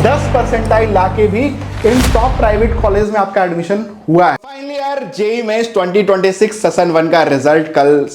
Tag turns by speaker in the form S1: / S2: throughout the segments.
S1: 10 percentile लाके भी इन top private college में आपका एडमिशन हुआ है। फाइनली यार जेईई मेंस 2026 सेशन 1 का रिजल्ट कल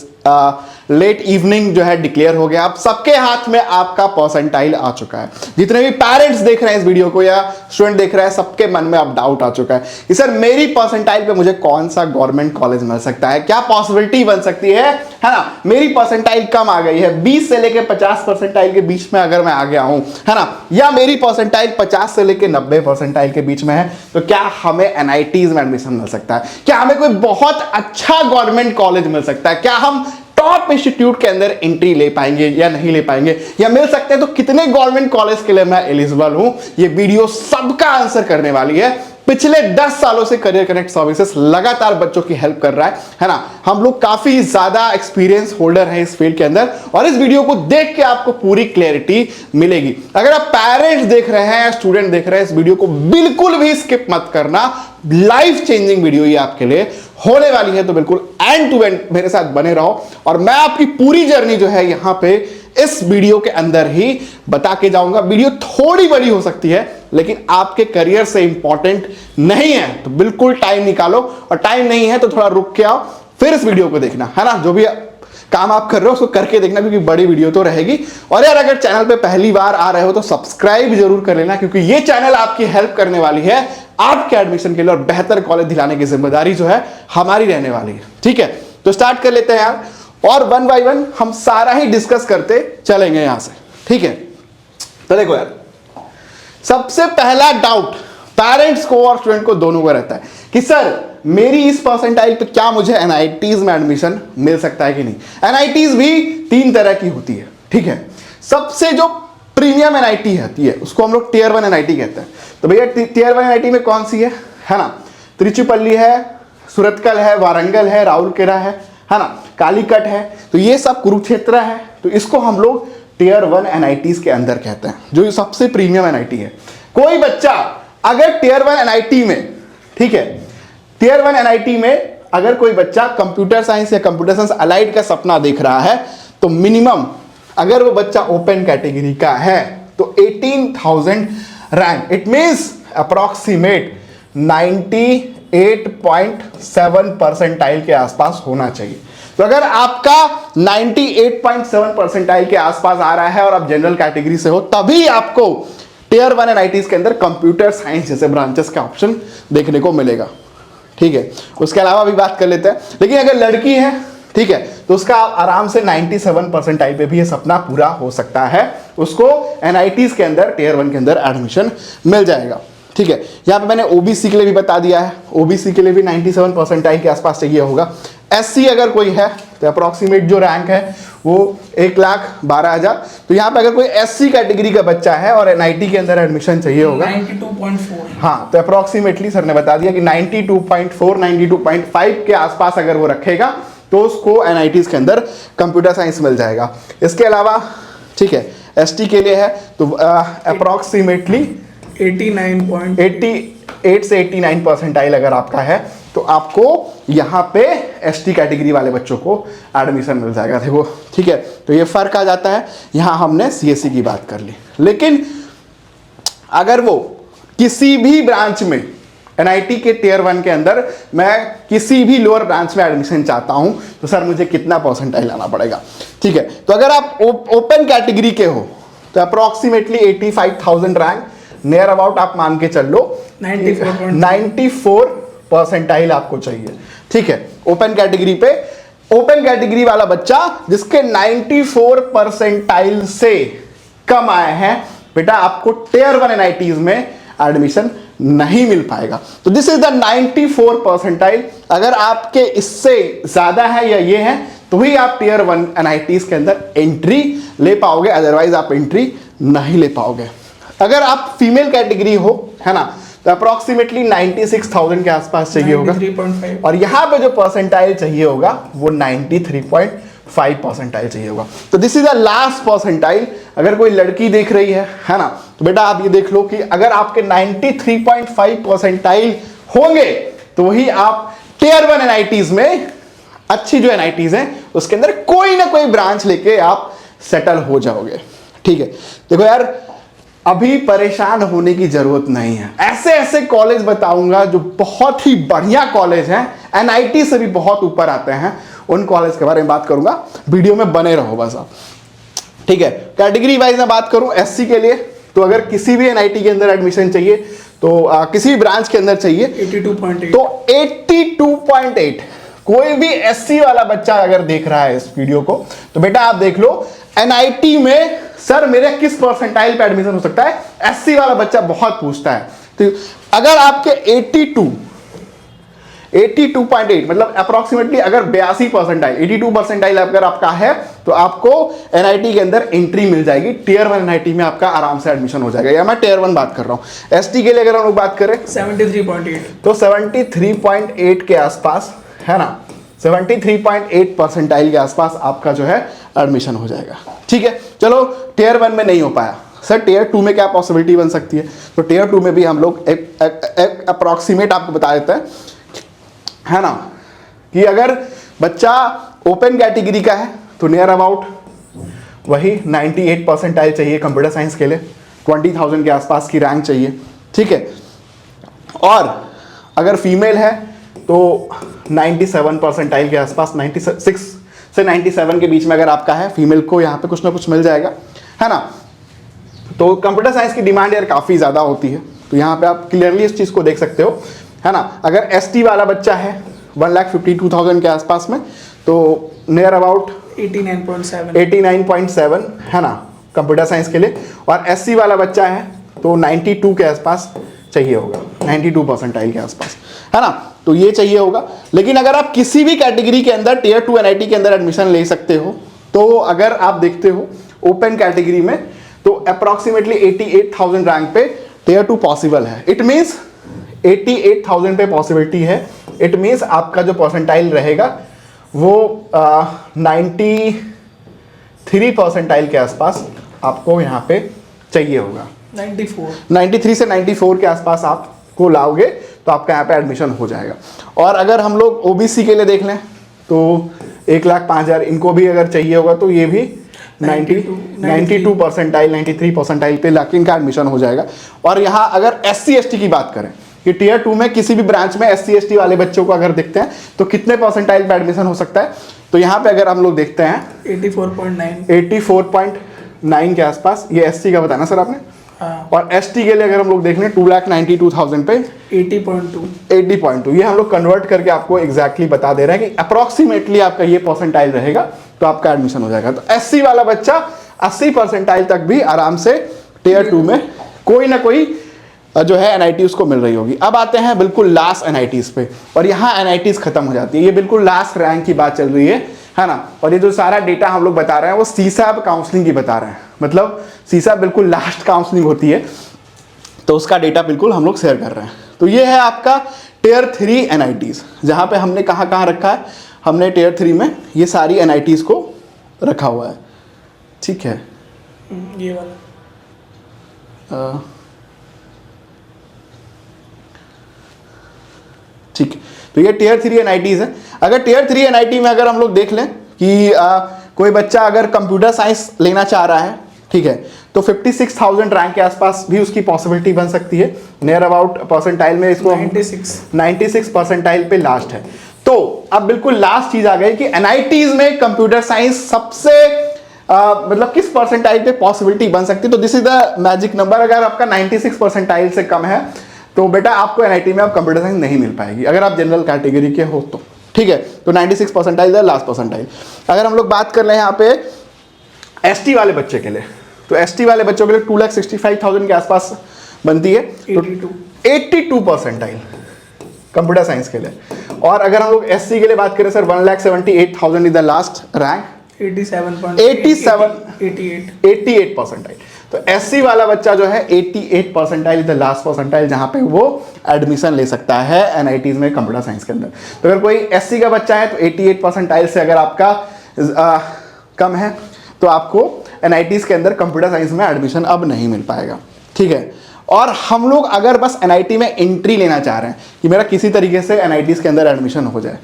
S1: लेट इवनिंग जो है डिक्लेयर हो गया। आप सबके हाथ में आपका परसेंटाइल आ चुका है। जितने भी पेरेंट्स देख रहे हैं इस वीडियो को या स्टूडेंट देख रहे हैं, सबके मन में अब डाउट आ चुका है कि सर मेरी परसेंटाइल पे मुझे कौन सा गवर्नमेंट कॉलेज मिल सकता है, क्या पॉसिबिलिटी बन सकती है ना। मेरी परसेंटाइल कम आ गई है, 20 से लेके 50 परसेंटाइल के बीच में अगर मैं आ गया हूं, है ना, या मेरी परसेंटाइल 50 से लेके 90 परसेंटाइल के बीच में है, तो क्या हमें एनआईटीज में एडमिशन मिल सकता है, क्या हमें कोई बहुत अच्छा गवर्नमेंट कॉलेज मिल सकता है, क्या हम टॉप इंस्टीट्यूट के अंदर एंट्री ले पाएंगे या नहीं ले पाएंगे, या मिल सकते हैं तो कितने गवर्नमेंट कॉलेज के लिए मैं एलिजिबल हूं। ये वीडियो सबका आंसर करने वाली है। पिछले 10 सालों से करियर कनेक्ट सर्विसेज लगातार बच्चों की हेल्प कर रहा है ना। हम लोग काफी ज्यादा एक्सपीरियंस होल्डर हैं इस फील्ड के अंदर, और इस वीडियो को देख के आपको पूरी क्लैरिटी मिलेगी। अगर आप पेरेंट्स देख रहे हैं या स्टूडेंट देख रहे हैं, इस वीडियो को बिल्कुल भी स्किप मत करना। लाइफ चेंजिंग वीडियो ये आपके लिए होने वाली है, तो बिल्कुल एंड टू एंड मेरे साथ बने रहो। और मैं आपकी पूरी जर्नी जो है यहां पे इस वीडियो के अंदर ही बता के जाऊंगा। वीडियो थोड़ी बड़ी हो सकती है, लेकिन आपके करियर से इंपॉर्टेंट नहीं है, तो बिल्कुल टाइम निकालो, और टाइम नहीं है तो थोड़ा रुक के आओ, फिर इस वीडियो को देखना, है ना। जो भी काम आप कर रहे हो उसको करके देखना, क्योंकि बड़ी वीडियो तो रहेगी। और यार अगर चैनल पे पहली बार आ रहे हो तो सब्सक्राइब जरूर कर लेना, क्योंकि ये चैनल आपकी हेल्प करने वाली है आपके एडमिशन के लिए, और बेहतर कॉलेज दिलाने की जिम्मेदारी जो है हमारी रहने वाली है। ठीक है, तो स्टार्ट कर लेते हैं यार, और 1 बाय 1 हम सारा ही डिस्कस करते चलेंगे यहां से। ठीक है, तो देखो यार, सबसे पहला डाउट पेरेंट्स को और स्टूडेंट को दोनों को रहता है कि सर मेरी इस परसेंटाइल पे क्या मुझे एनआईटीज में एडमिशन मिल सकता है कि नहीं। एनआईटीज भी 3 तरह की होती है। ठीक है, सबसे जो प्रीमियम एनआईटी होती है उसको हम लोग टियर 1 एनआईटी कहते हैं। तो भैया टियर 1 एनआईटी में कौन सी है ना, त्रिचुपल्ली है, सुरतकल है, वारंगल है, राउरकेला है ना, कालीकट है, तो ये सब कुरुक्षेत्र है। तो इसको हम लोग टियर 1 एनआईटीज के अंदर कहते हैं, जो सबसे प्रीमियम एनआईटी है। कोई बच्चा अगर टियर 1 एनआईटी में, ठीक है, टियर 1 एनआईटी में अगर कोई बच्चा कंप्यूटर साइंस या कंप्यूटर साइंस अलाइड का सपना देख रहा है, तो मिनिमम अगर वो बच्चा ओपन कैटेगरी का है तो 18,000 rank, it means approximate 98.7 percentile के आसपास होना चाहिए। तो अगर आपका 98.7 परसेंटाइल के आसपास आ रहा है और आप जनरल कैटेगरी से हो, तभी आपको टियर 1 एनआईटीज के अंदर कंप्यूटर साइंस जैसे ब्रांचेस का ऑप्शन देखने को मिलेगा। ठीक है, उसके अलावा भी बात कर लेते हैं। लेकिन अगर लड़की है, ठीक है, तो उसका आराम से 97 परसेंटाइल पे भी ये सपना पूरा हो सकता है, उसको एनआईटीज के अंदर टियर 1 के अंदर एडमिशन मिल जाएगा। ठीक है, यहाँ पे मैंने ओबीसी के लिए भी बता दिया है, ओबीसी के लिए भी 97 परसेंटाइल के आसपास चाहिए होगा। एससी अगर कोई है तो अप्रॉक्सीमेट जो रैंक है वो 1,12,000। तो यहाँ पे अगर कोई एससी कैटेगरी का बच्चा है और एनआईटी के अंदर एडमिशन चाहिए होगा
S2: 92.4,
S1: हाँ, तो अप्रॉक्सीमेटली सर ने बता दिया कि 92.4 92.5 के आसपास अगर वो रखेगा तो उसको एनआईटीज के अंदर कंप्यूटर साइंस मिल जाएगा। इसके अलावा ठीक है, एसटी के लिए है तो अप्रॉक्सीमेटली 88 से 89 परसेंटाइल अगर आपका है तो आपको यहाँ पे एसटी कैटेगरी वाले बच्चों को एडमिशन मिल जाएगा। देखो, ठीक है, तो ये फर्क आ जाता है। यहाँ हमने सीएससी की बात कर ली, लेकिन अगर वो किसी भी ब्रांच में एनआईटी के टियर 1 के अंदर मैं किसी भी लोअर ब्रांच में एडमिशन चाहता हूं, तो सर मुझे कितना परसेंटाइल लाना पड़ेगा। ठीक है, तो अगर आप ओपन कैटेगरी के हो तो अप्रॉक्सीमेटली 85,000 रैंक नियर अबाउट आप मान के चल लो 94 परसेंटाइल आपको चाहिए। ठीक है, ओपन कैटेगरी पे ओपन कैटेगरी वाला बच्चा जिसके 94 परसेंटाइल से कम आए हैं, बेटा आपको टियर 1 एनआईटीज में एडमिशन नहीं मिल पाएगा। तो दिस इज द 94 परसेंटाइल। अगर आपके इससे ज्यादा है या ये है तो ही आप टियर 1 एनआईटीज के अंदर एंट्री ले पाओगे, अदरवाइज आप एंट्री नहीं ले पाओगे। अगर आप फीमेल कैटेगरी हो, है ना, तो अप्रॉक्सीमेटली 96,000 के आसपास चाहिए होगा,
S2: 93.5,
S1: और यहां पे जो परसेंटाइल चाहिए होगा वो 93.5 परसेंटाइल चाहिए होगा। तो this is the last percentile. अगर कोई लड़की देख रही है ना, तो बेटा आप ये देख लो कि अगर आपके 93.5 परसेंटाइल होंगे तो वही आप टियर 1 एनआईटीज में, अच्छी जो एनआईटीज हैं उसके अंदर कोई ना कोई ब्रांच लेके आप सेटल हो जाओगे। ठीक है, देखो यार, अभी परेशान होने की जरूरत नहीं है। ऐसे ऐसे कॉलेज बताऊंगा जो बहुत ही बढ़िया कॉलेज हैं, एनआईटी से भी बहुत ऊपर आते हैं, उन कॉलेज के बारे में बात करूंगा। वीडियो में बने रहो बस आप, ठीक है। कैटेगरी वाइज मैं बात करूं एससी के लिए, तो अगर किसी भी एनआईटी के अंदर एडमिशन चाहिए तो किसी भी ब्रांच के अंदर चाहिए
S2: 82.8
S1: तो 82.8। कोई भी एससी वाला बच्चा अगर देख रहा है इस वीडियो को तो बेटा आप देख लो एनआईटी में सर मेरे किस परसेंटाइल पे एडमिशन हो सकता है, एससी वाला बच्चा बहुत पूछता है। तो अगर आपके 82.8 मतलब अप्रोक्सीमेटली अगर 82 परसेंटाइल 82 परसेंटाइल अगर आपका है तो आपको एनआईटी के अंदर एंट्री मिल जाएगी। टियर 1 एनआईटी में आपका आराम से एडमिशन हो जाएगा। या मैं टियर 1 बात कर रहा हूं। एसटी के लिए अगर हम लोग बात करें
S2: 73.8
S1: तो 73.8 के आसपास है ना, 73.8 परसेंटाइल के आसपास आपका जो है एडमिशन हो जाएगा, ठीक है। चलो टियर 1 में नहीं हो पाया सर, टियर 2 में क्या पॉसिबिलिटी बन सकती है, तो टियर 2 में भी हम लोग एक अप्रॉक्सीमेट आपको बता देते हैं, है ना, कि अगर बच्चा ओपन कैटेगरी का है तो नियर अबाउट वही 98 परसेंटाइल चाहिए कंप्यूटर साइंस के लिए, 20,000 के आसपास की रैंक चाहिए, ठीक है। और अगर फीमेल है तो 97 परसेंटाइल के आसपास, 96 से 97 के बीच में अगर आपका है, फीमेल को यहाँ पे कुछ ना कुछ मिल जाएगा, है ना। तो कंप्यूटर साइंस की डिमांड यार काफ़ी ज़्यादा होती है, तो यहाँ पे आप क्लियरली इस चीज़ को देख सकते हो, है ना। अगर एसटी वाला बच्चा है 1,52,000 के आसपास में तो नियर अबाउट 89.7 है ना कंप्यूटर साइंस के लिए, और एससी वाला बच्चा है तो 92 के आसपास चाहिए होगा, 92 परसेंटाइल के आसपास, है ना। तो ये चाहिए होगा। लेकिन अगर आप किसी भी कैटेगरी के अंदर टियर 2 एनआईटी के अंदर एडमिशन ले सकते हो, तो अगर आप देखते हो ओपन कैटेगरी में तो अप्रॉक्सीमेटली 88,000 रैंक पे टियर 2 पॉसिबल है। इट मीन्स 88,000 पे पॉसिबिलिटी है। इट मीन्स आपका जो परसेंटाइल रहेगा वो 93 परसेंटाइल के आसपास आपको यहाँ पे चाहिए होगा। 93 से 94 के आसपास आपको लाओगे तो आपका यहाँ पे एडमिशन हो जाएगा। और अगर हम लोग ओबीसी के लिए देख लें तो 1,05,000 इनको भी अगर चाहिए होगा तो ये भी 92 परसेंटाइल 93 परसेंटाइल पे लाके इनका एडमिशन हो जाएगा। और यहाँ अगर SC ST की बात करें कि टियर 2 में किसी भी ब्रांच में SC ST वाले बच्चों को अगर देखते हैं तो कितने परसेंटाइल पे एडमिशन हो सकता है, तो यहाँ पे अगर हम लोग देखते हैं 84.9 के आसपास, ये SC का बताना सर आपने। हाँ। और ST के लिए अगर हम लोग देख लें 2,92,000 पे 80.2 ये हम लोग कन्वर्ट करके आपको एग्जैक्टली बता दे रहे हैं कि अप्रॉक्सीमेटली आपका ये परसेंटाइल रहेगा तो आपका एडमिशन हो जाएगा। तो SC वाला बच्चा 80 परसेंटाइल तक भी आराम से टियर 2 में कोई ना कोई जो है एनआईटी उसको मिल रही होगी। अब आते हैं बिल्कुल लास्ट एनआईटीज पे, और यहाँ एनआईटीज खत्म हो जाती है। ये बिल्कुल लास्ट रैंक की बात चल रही है ना। और ये जो सारा डेटा हम लोग बता रहे हैं वो सीसैब काउंसलिंग की बता रहे हैं, मतलब सीसैब बिल्कुल लास्ट काउंसलिंग होती है तो उसका डेटा बिल्कुल हम लोग शेयर कर रहे हैं। तो ये है आपका टियर 3 एनआईटीज, जहाँ पे हमने कहाँ रखा है, हमने टियर 3 में ये सारी एनआईटीज को रखा हुआ है, ठीक है।
S2: ये वाला
S1: ठीक है। तो ये टियर 3 एनआईटीज है। अगर टियर 3 एनआईटी में अगर हम लोग देख लें कि कोई बच्चा अगर कंप्यूटर साइंस लेना चाह रहा है, ठीक है, तो 56,000 रैंक के आसपास भी उसकी पॉसिबिलिटी बन सकती है। नियर अबाउट परसेंटाइल में इसको 96 परसेंटाइल पे लास्ट है। तो अब बिल्कुल लास्ट चीज आ गई कि एनआईटीज में कंप्यूटर साइंस सबसे मतलब किस परसेंटाइल पे पॉसिबिलिटी बन सकती है। तो this is the magic number. अगर आपका 96 परसेंटाइल से कम है तो बेटा आपको एनआईटी में आप कंप्यूटर साइंस नहीं मिल पाएगी, अगर आप जनरल कैटेगरी के हो तो, ठीक है। तो 96 परसेंटाइल है लास्ट परसेंटाइल। अगर हम लोग बात कर रहे हैं यहाँ पे एसटी वाले बच्चे के लिए, तो एसटी वाले बच्चों के लिए 2,65,000 के आसपास बनती है, तो 82 परसेंटाइल कंप्यूटर साइंस के लिए। और अगर हम लोग एससी के लिए बात करें sir 1,78,000 is the last rank, 88 percentile. तो एससी वाला बच्चा जो है 88 परसेंटाइल द लास्ट परसेंटाइल जहां पे वो एडमिशन ले सकता है एनआईटीज में कंप्यूटर साइंस के अंदर। तो अगर कोई एससी का बच्चा है तो 88 परसेंटाइल से अगर आपका कम है तो आपको एनआईटीज के अंदर कंप्यूटर साइंस में एडमिशन अब नहीं मिल पाएगा, ठीक है। और हम लोग अगर बस एनआईटी में एंट्री लेना चाह रहे हैं कि मेरा किसी तरीके से एनआईटीज के अंदर एडमिशन हो जाए,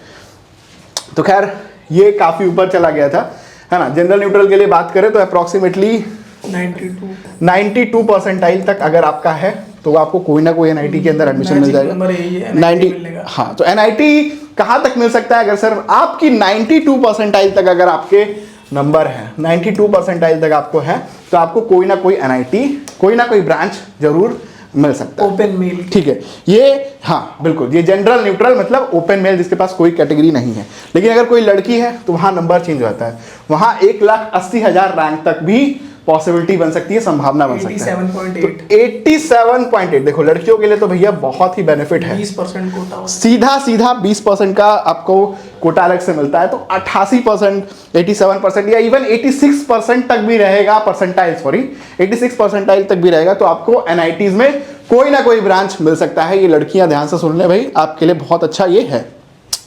S1: तो खैर ये काफ़ी ऊपर चला गया था, है ना। जनरल न्यूट्रल के लिए बात करें तो अप्रॉक्सीमेटली
S2: 92
S1: 92 परसेंटाइल तक अगर आपका है तो आपको कोई ना कोई एनआईटी के अंदर एडमिशन मिल जाएगा।
S2: नंबर यही है,
S1: 90
S2: मिलेगा।
S1: हाँ, तो एनआईटी कहाँ तक मिल सकता है? अगर सर आपकी 92 परसेंटाइल तक अगर आपके नंबर है, 92 परसेंटाइल तक आपको है, तो आपको कोई ना कोई एनआईटी, कोई ना कोई ब्रांच जरूर मिल सकता है।
S2: ओपन मेल,
S1: ठीक है, ये हाँ बिल्कुल, ये जनरल न्यूट्रल मतलब ओपन मेल जिसके पास कोई कैटेगरी नहीं है। लेकिन अगर कोई लड़की है तो वहाँ नंबर चेंज हो जाता है, वहाँ 1,80,000 रैंक तक भी पॉसिबिलिटी बन सकती है, संभावना बन सकती है।
S2: 87.8
S1: तो 87.8 देखो लड़कियों के लिए तो भैया बहुत ही बेनिफिट है।
S2: 20% कोटा होता
S1: सीधा सीधा 20% का आपको कोटा अलग से मिलता है, तो 88%, 87% या इवन 86% तक भी रहेगा परसेंटाइल, सॉरी 86 परसेंटाइल तक भी रहेगा, तो आपको एनआईटीज में कोई ना कोई ब्रांच मिल सकता है। ये लड़कियां ध्यान से सुन ले भाई, आपके लिए बहुत अच्छा ये है।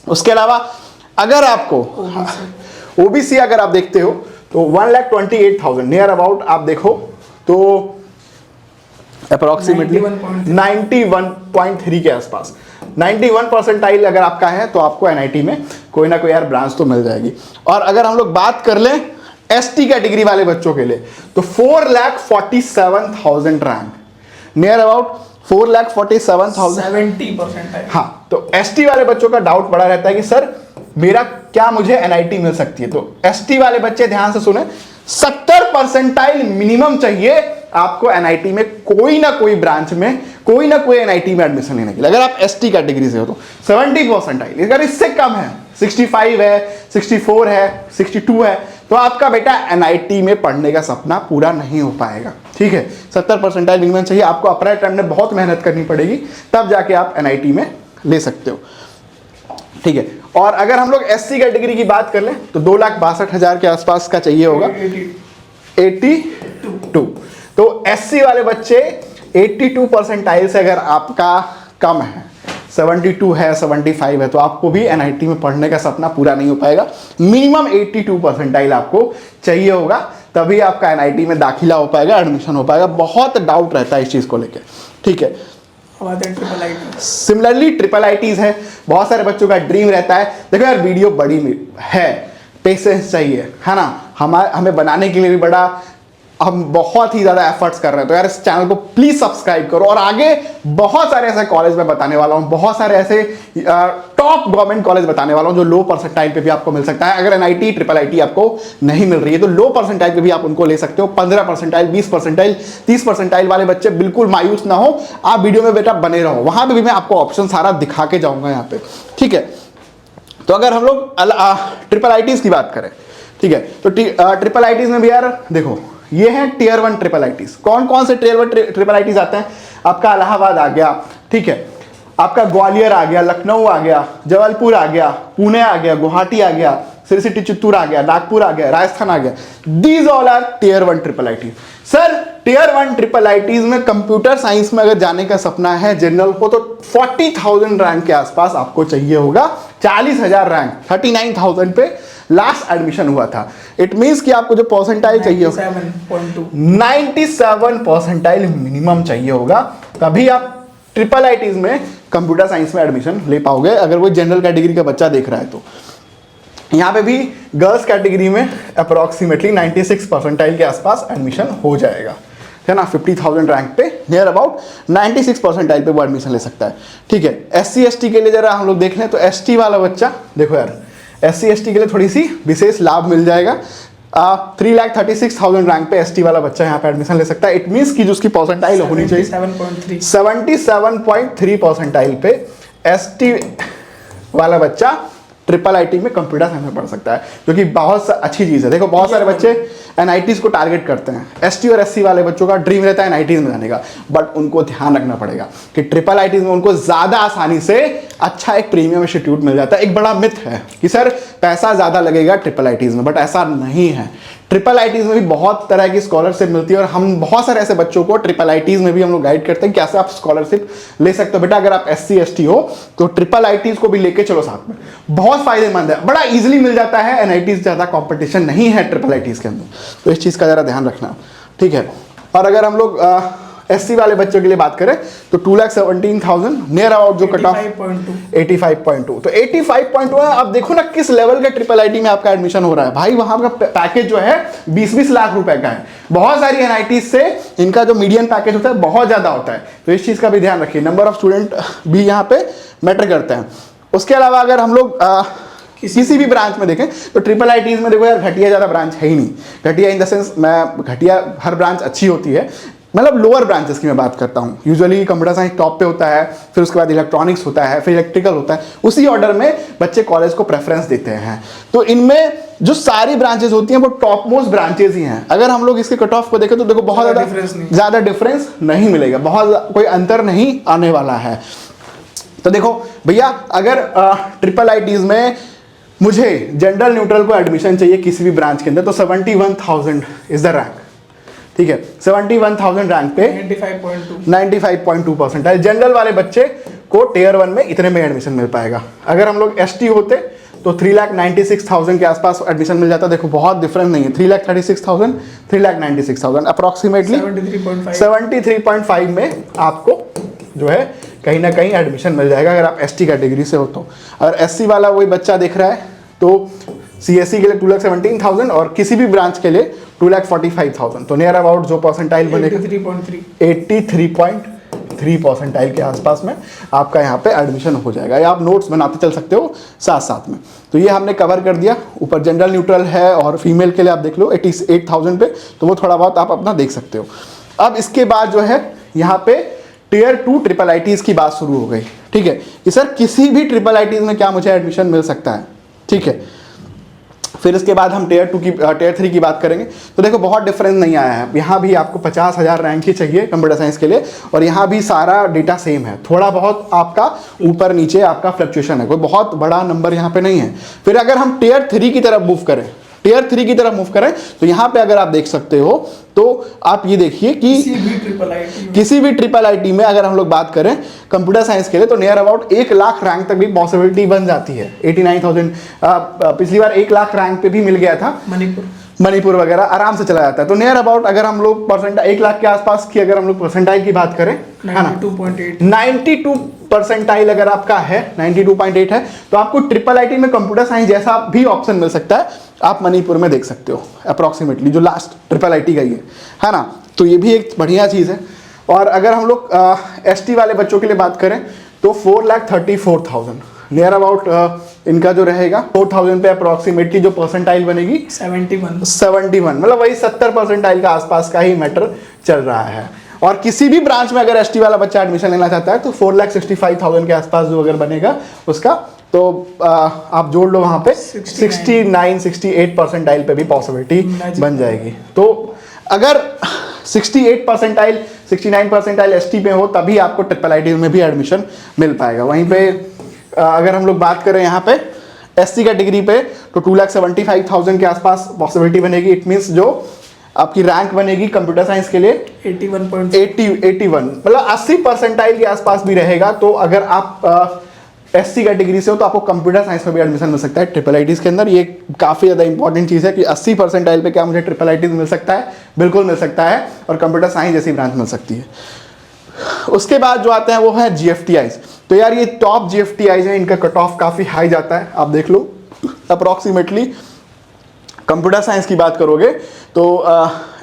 S1: उसके अलावा अगर आपको ओबीसी अगर आप देखते हो तो 1,28,000 नियर अबाउट आप देखो तो अप्रोक्सीमेटली 91.3 के आसपास 91 परसेंटाइल अगर आपका है तो आपको एनआईटी में कोई ना कोई यार ब्रांच तो मिल जाएगी। और अगर हम लोग बात कर लें एसटी कैटेगरी वाले बच्चों के लिए तो 4,47,000 रैंक, नियर अबाउट 4,47,000
S2: 70%।
S1: हाँ, तो एसटी वाले बच्चों का डाउट बड़ा रहता है कि सर मेरा क्या मुझे एनआईटी मिल सकती है? तो एसटी वाले बच्चे ध्यान से सुने, 70 परसेंटाइल मिनिमम चाहिए आपको एनआईटी में, कोई ना कोई ब्रांच में, कोई ना कोई एनआईटी में एडमिशन लेने के लिए। अगर आप एसटी कैटेगरी से हो तो 70 परसेंटाइल, अगर इससे कम है, 65 है, 64 है, 62 है, तो आपका बेटा एनआईटी में पढ़ने का सपना पूरा नहीं हो पाएगा। ठीक है, 70 परसेंटाइल मिनिमम चाहिए आपको। अप्रैल टाइम में बहुत मेहनत करनी पड़ेगी, तब जाके आप एनआईटी में ले सकते हो। ठीक है, और अगर हम लोग एससी कैटेगरी की बात कर लें तो 2,62,000 के आसपास का चाहिए होगा, 82। तो एससी वाले बच्चे 82 परसेंटाइल से अगर आपका कम है, 72 है, 75 है, तो आपको भी एनआईटी में पढ़ने का सपना पूरा नहीं हो पाएगा। मिनिमम 82 परसेंटाइल आपको चाहिए होगा, तभी आपका एनआईटी में दाखिला हो पाएगा, एडमिशन हो पाएगा। बहुत डाउट रहता है इस चीज़ को लेकर। ठीक है, सिमिलरली ट्रिपल आईटीज है, बहुत सारे बच्चों का ड्रीम रहता है। देखो यार वीडियो बड़ी है, पेशेंस चाहिए, है ना, हमें बनाने के लिए भी बड़ा, हम बहुत ही ज़्यादा एफर्ट्स कर रहे हैं। तो यार इस चैनल को प्लीज़ सब्सक्राइब करो, और आगे बहुत सारे ऐसे कॉलेज में बताने वाला हूँ, बहुत सारे ऐसे टॉप गवर्नमेंट कॉलेज बताने वाला हूँ जो लो परसेंटाइल पे भी आपको मिल सकता है। अगर एनआईटी ट्रिपल आईटी आपको नहीं मिल रही है तो लो परसेंटाइल पे भी आप उनको ले सकते हो। 15 परसेंटाइल, 20 परसेंटाइल, 30 परसेंटाइल वाले बच्चे बिल्कुल मायूस ना हो, आप वीडियो में बेटा बने रहो, वहाँ पर भी मैं आपको ऑप्शन सारा दिखा के जाऊँगा यहाँ पे। ठीक है, तो अगर हम लोग ट्रिपल आईटीज़ की बात करें, ठीक है, तो ट्रिपल आईटीज़ में भी यार देखो ये हैं टियर 1 ट्रिपल आईटीज। कौन कौन से टियर 1 ट्रिपल आईटीज आते हैं? आपका इलाहाबाद आ गया, ठीक है, आपका ग्वालियर आ गया, लखनऊ आ गया, जबलपुर आ गया, पुणे आ गया, गुवाहाटी आ गया, सिटी सिटी चित्तूर आ गया, नागपुर आ गया, राजस्थान आ गया। These all are tier 1 triple ITs. Sir tier 1 triple ITs में कंप्यूटर साइंस में अगर जाने का सपना है जनरल को तो 40,000 रैंक के आसपास आपको चाहिए होगा। 40,000 रैंक, 39,000 पे लास्ट एडमिशन हुआ था। इट मींस कि आपको जो परसेंटाइल चाहिए होगा 97 परसेंटाइल मिनिमम चाहिए होगा, तभी आप ट्रिपल आईटीज में कंप्यूटर साइंस में एडमिशन ले पाओगे, अगर कोई जनरल कैटेगरी का बच्चा देख रहा है तो। यहाँ पे भी गर्ल्स कैटेगरी में अप्रोक्सीमेटली 96 परसेंटाइल के आसपास एडमिशन हो जाएगा, है ना। 50,000 रैंक पे नियर अबाउट 96 परसेंटाइल पे वो एडमिशन ले सकता है। ठीक है, एससी एसटी के लिए जरा हम लोग देख लें तो एसटी वाला बच्चा देखो यार, एससी एसटी के लिए थोड़ी सी विशेष लाभ मिल जाएगा। 3,36,000 रैंक पे एसटी वाला बच्चा यहाँ पे एडमिशन ले सकता है। इट मीन्स कि जो उसकी परसेंटाइल होनी चाहिए 77.3 परसेंटाइल पे एसटी वाला बच्चा ट्रिपल आईटी में कंप्यूटर साइंस में पढ़ सकता है, जो कि बहुत अच्छी चीज़ है। देखो बहुत सारे बच्चे एनआईटीज़ को टारगेट करते हैं, एसटी और एससी वाले बच्चों का ड्रीम रहता है एनआईटीज़ में जाने का, बट उनको ध्यान रखना पड़ेगा कि ट्रिपल आईटीज़ में उनको ज़्यादा आसानी से अच्छा एक प्रीमियम इंस्टीट्यूट मिल जाता है। एक बड़ा मिथ है कि सर पैसा ज़्यादा लगेगा ट्रिपल आईटीज़ में, बट ऐसा नहीं है। ट्रिपल आईटीज़ में भी बहुत तरह की स्कॉलरशिप मिलती है, और हम बहुत सारे ऐसे बच्चों को ट्रिपल आईटीज़ में भी हम लोग गाइड करते हैं कैसे आप स्कॉलरशिप ले सकते हो। बेटा अगर आप एससी एसटी हो तो ट्रिपल आईटीज़ को भी लेके चलो साथ में, बहुत फायदेमंद है, बड़ा इजीली मिल जाता है। एनआईटीज़ ज़्यादा कंपटीशन नहीं है ट्रिपल आईटीज़ के अंदर, तो इस चीज़ का ज़रा ध्यान रखना। ठीक है, और अगर हम लोग SC वाले बच्चों के लिए बात करें तो 2,17,000 नियर अबाउट जो कट ऑफ 85.2। तो 85.2 है। अब देखो ना किस लेवल का ट्रिपल IIT में आपका एडमिशन हो रहा है भाई। वहां का पैकेज जो है 20-20 लाख रुपए का है। बहुत सारी NIT से इनका जो मीडियन पैकेज होता है बहुत ज्यादा होता है, तो इस चीज का भी ध्यान रखिए। नंबर ऑफ स्टूडेंट भी यहाँ पे मैटर करते हैं। उसके अलावा अगर हम लोग किसी भी ब्रांच में देखें तो ट्रिपल IITs में देखो यार घटिया ज़्यादा ब्रांच है ही नहीं। घटिया इन द सेंस, मैं घटिया, हर ब्रांच अच्छी होती है, मतलब लोअर ब्रांचेस की मैं बात करता हूँ। यूजुअली कंप्यूटर साइंस टॉप पे होता है, फिर उसके बाद इलेक्ट्रॉनिक्स होता है, फिर इलेक्ट्रिकल होता है, उसी ऑर्डर में बच्चे कॉलेज को प्रेफरेंस देते हैं। तो इनमें जो सारी ब्रांचेस होती हैं वो टॉप मोस्ट ब्रांचेस ही हैं। अगर हम लोग इसके कट ऑफ को देखें तो देखो बहुत ज़्यादा डिफरेंस नहीं मिलेगा, बहुत कोई अंतर नहीं आने वाला है। तो देखो भैया, अगर ट्रिपल IITs में मुझे जनरल न्यूट्रल को एडमिशन चाहिए किसी भी ब्रांच के अंदर तो 71,000 इज द रैंक। ठीक है, 71,000 रैंक पे 95.2 परसेंटाइल जनरल वाले बच्चे को टियर 1 में इतने में एडमिशन मिल पाएगा। अगर हम लोग ST होते तो 3,96,000 के आसपास एडमिशन मिल जाता। देखो बहुत डिफरेंस नहीं है, 3,36,000 3,96,000 अप्रॉक्सीमेटली 73.5 में आपको जो है कहीं ना कहीं एडमिशन मिल जाएगा अगर आप ST कैटेगरी से हो तो। अगर SC वाला वही बच्चा देख रहा है तो CSE के लिए 2,17,000 और किसी भी ब्रांच के लिए 2,45,000। तो नियर अबाउट जो परसेंटाइल बनेगा 83.3 परसेंटाइल के आसपास में आपका यहाँ पे एडमिशन हो जाएगा। या आप नोट्स बनाते चल सकते हो साथ साथ में। तो ये हमने कवर कर दिया। ऊपर जनरल न्यूट्रल है और फीमेल के लिए आप देख लो 88,000 पे, तो वो थोड़ा बहुत आप अपना देख सकते हो। अब इसके बाद जो है यहाँ पे टियर 2 ट्रिपल IITs की बात शुरू हो गई। ठीक है कि सर किसी भी ट्रिपल IITs में क्या मुझे एडमिशन मिल सकता है। ठीक है, फिर इसके बाद हम टियर 3 की बात करेंगे। तो देखो बहुत डिफरेंस नहीं आया है। यहाँ भी आपको 50,000 रैंक ही चाहिए कंप्यूटर साइंस के लिए और यहाँ भी सारा डेटा सेम है। थोड़ा बहुत आपका ऊपर नीचे आपका फ्लक्चुएशन है, कोई बहुत बड़ा नंबर यहाँ पे नहीं है। फिर अगर हम टियर 3 की तरफ मूव करें, तो यहाँ पे अगर आप देख सकते हो तो आप ये देखिए कि किसी भी ट्रिपल IIT में अगर हम लोग बात करें कंप्यूटर साइंस के लिए तो नियर अबाउट 1 लाख रैंक तक भी पॉसिबिलिटी बन जाती है। 89,000 पिछली बार 1 लाख रैंक पे भी मिल गया था। मणिपुर वगैरह आराम से चला जाता है। तो नियर अबाउट अगर हम लोग परसेंटाइल 1 लाख के आसपास की अगर हम लोग परसेंटाइल की बात करें, 92 परसेंटाइल अगर आपका है, 92.8 है, तो आपको ट्रिपल IIT में कंप्यूटर साइंस जैसा भी ऑप्शन मिल सकता है। आप मणिपुर में देख सकते हो अप्रॉक्सीमेटली जो लास्ट ट्रिपल IIT का ही है ना। तो ये भी एक बढ़िया चीज़ है। और अगर हम लोग ST वाले बच्चों के लिए बात करें तो 4,34,000 नियर अबाउट इनका जो रहेगा 4,000 पे अप्रॉक्सीमेटली जो परसेंटाइल बनेगी 71, मतलब वही 70 परसेंटाइल का आसपास का ही मैटर चल रहा है। और किसी भी ब्रांच में अगर ST वाला बच्चा एडमिशन लेना चाहता है तो 4,65,000 के आसपास जो अगर बनेगा उसका, तो आप जोड़ लो वहाँ पे 69-68 परसेंटाइल पे भी पॉसिबिलिटी बन जाएगी। तो अगर 68 परसेंटाइल 69 परसेंटाइल ST पे हो तभी आपको ट्रिपल IIT में भी एडमिशन मिल पाएगा। वहीं पे अगर हम लोग बात करें यहाँ पे SC कैटेगरी पे तो 2,75,000 के आसपास पॉसिबिलिटी बनेगी। इट मीन्स जो आपकी रैंक बनेगी कंप्यूटर साइंस के लिए 81, मतलब 80 परसेंटाइल के आसपास भी रहेगा। तो अगर आप SC कैटेगरी से हो तो आपको कंप्यूटर साइंस में भी एडमिशन मिल सकता है ट्रिपल IITs के अंदर। ये काफ़ी ज़्यादा इंपॉर्टेंट चीज़ है कि 80 परसेंटाइल पे क्या मुझे ट्रिपल IITs मिल सकता है, बिल्कुल मिल सकता है और कंप्यूटर साइंस जैसी ब्रांच मिल सकती है। उसके बाद जो आते हैं वो है GFTIs। तो यार ये टॉप GFTIs हैं, इनका कट ऑफ काफ़ी हाई जाता है। आप देख लो अप्रॉक्सीमेटली कंप्यूटर साइंस की बात करोगे तो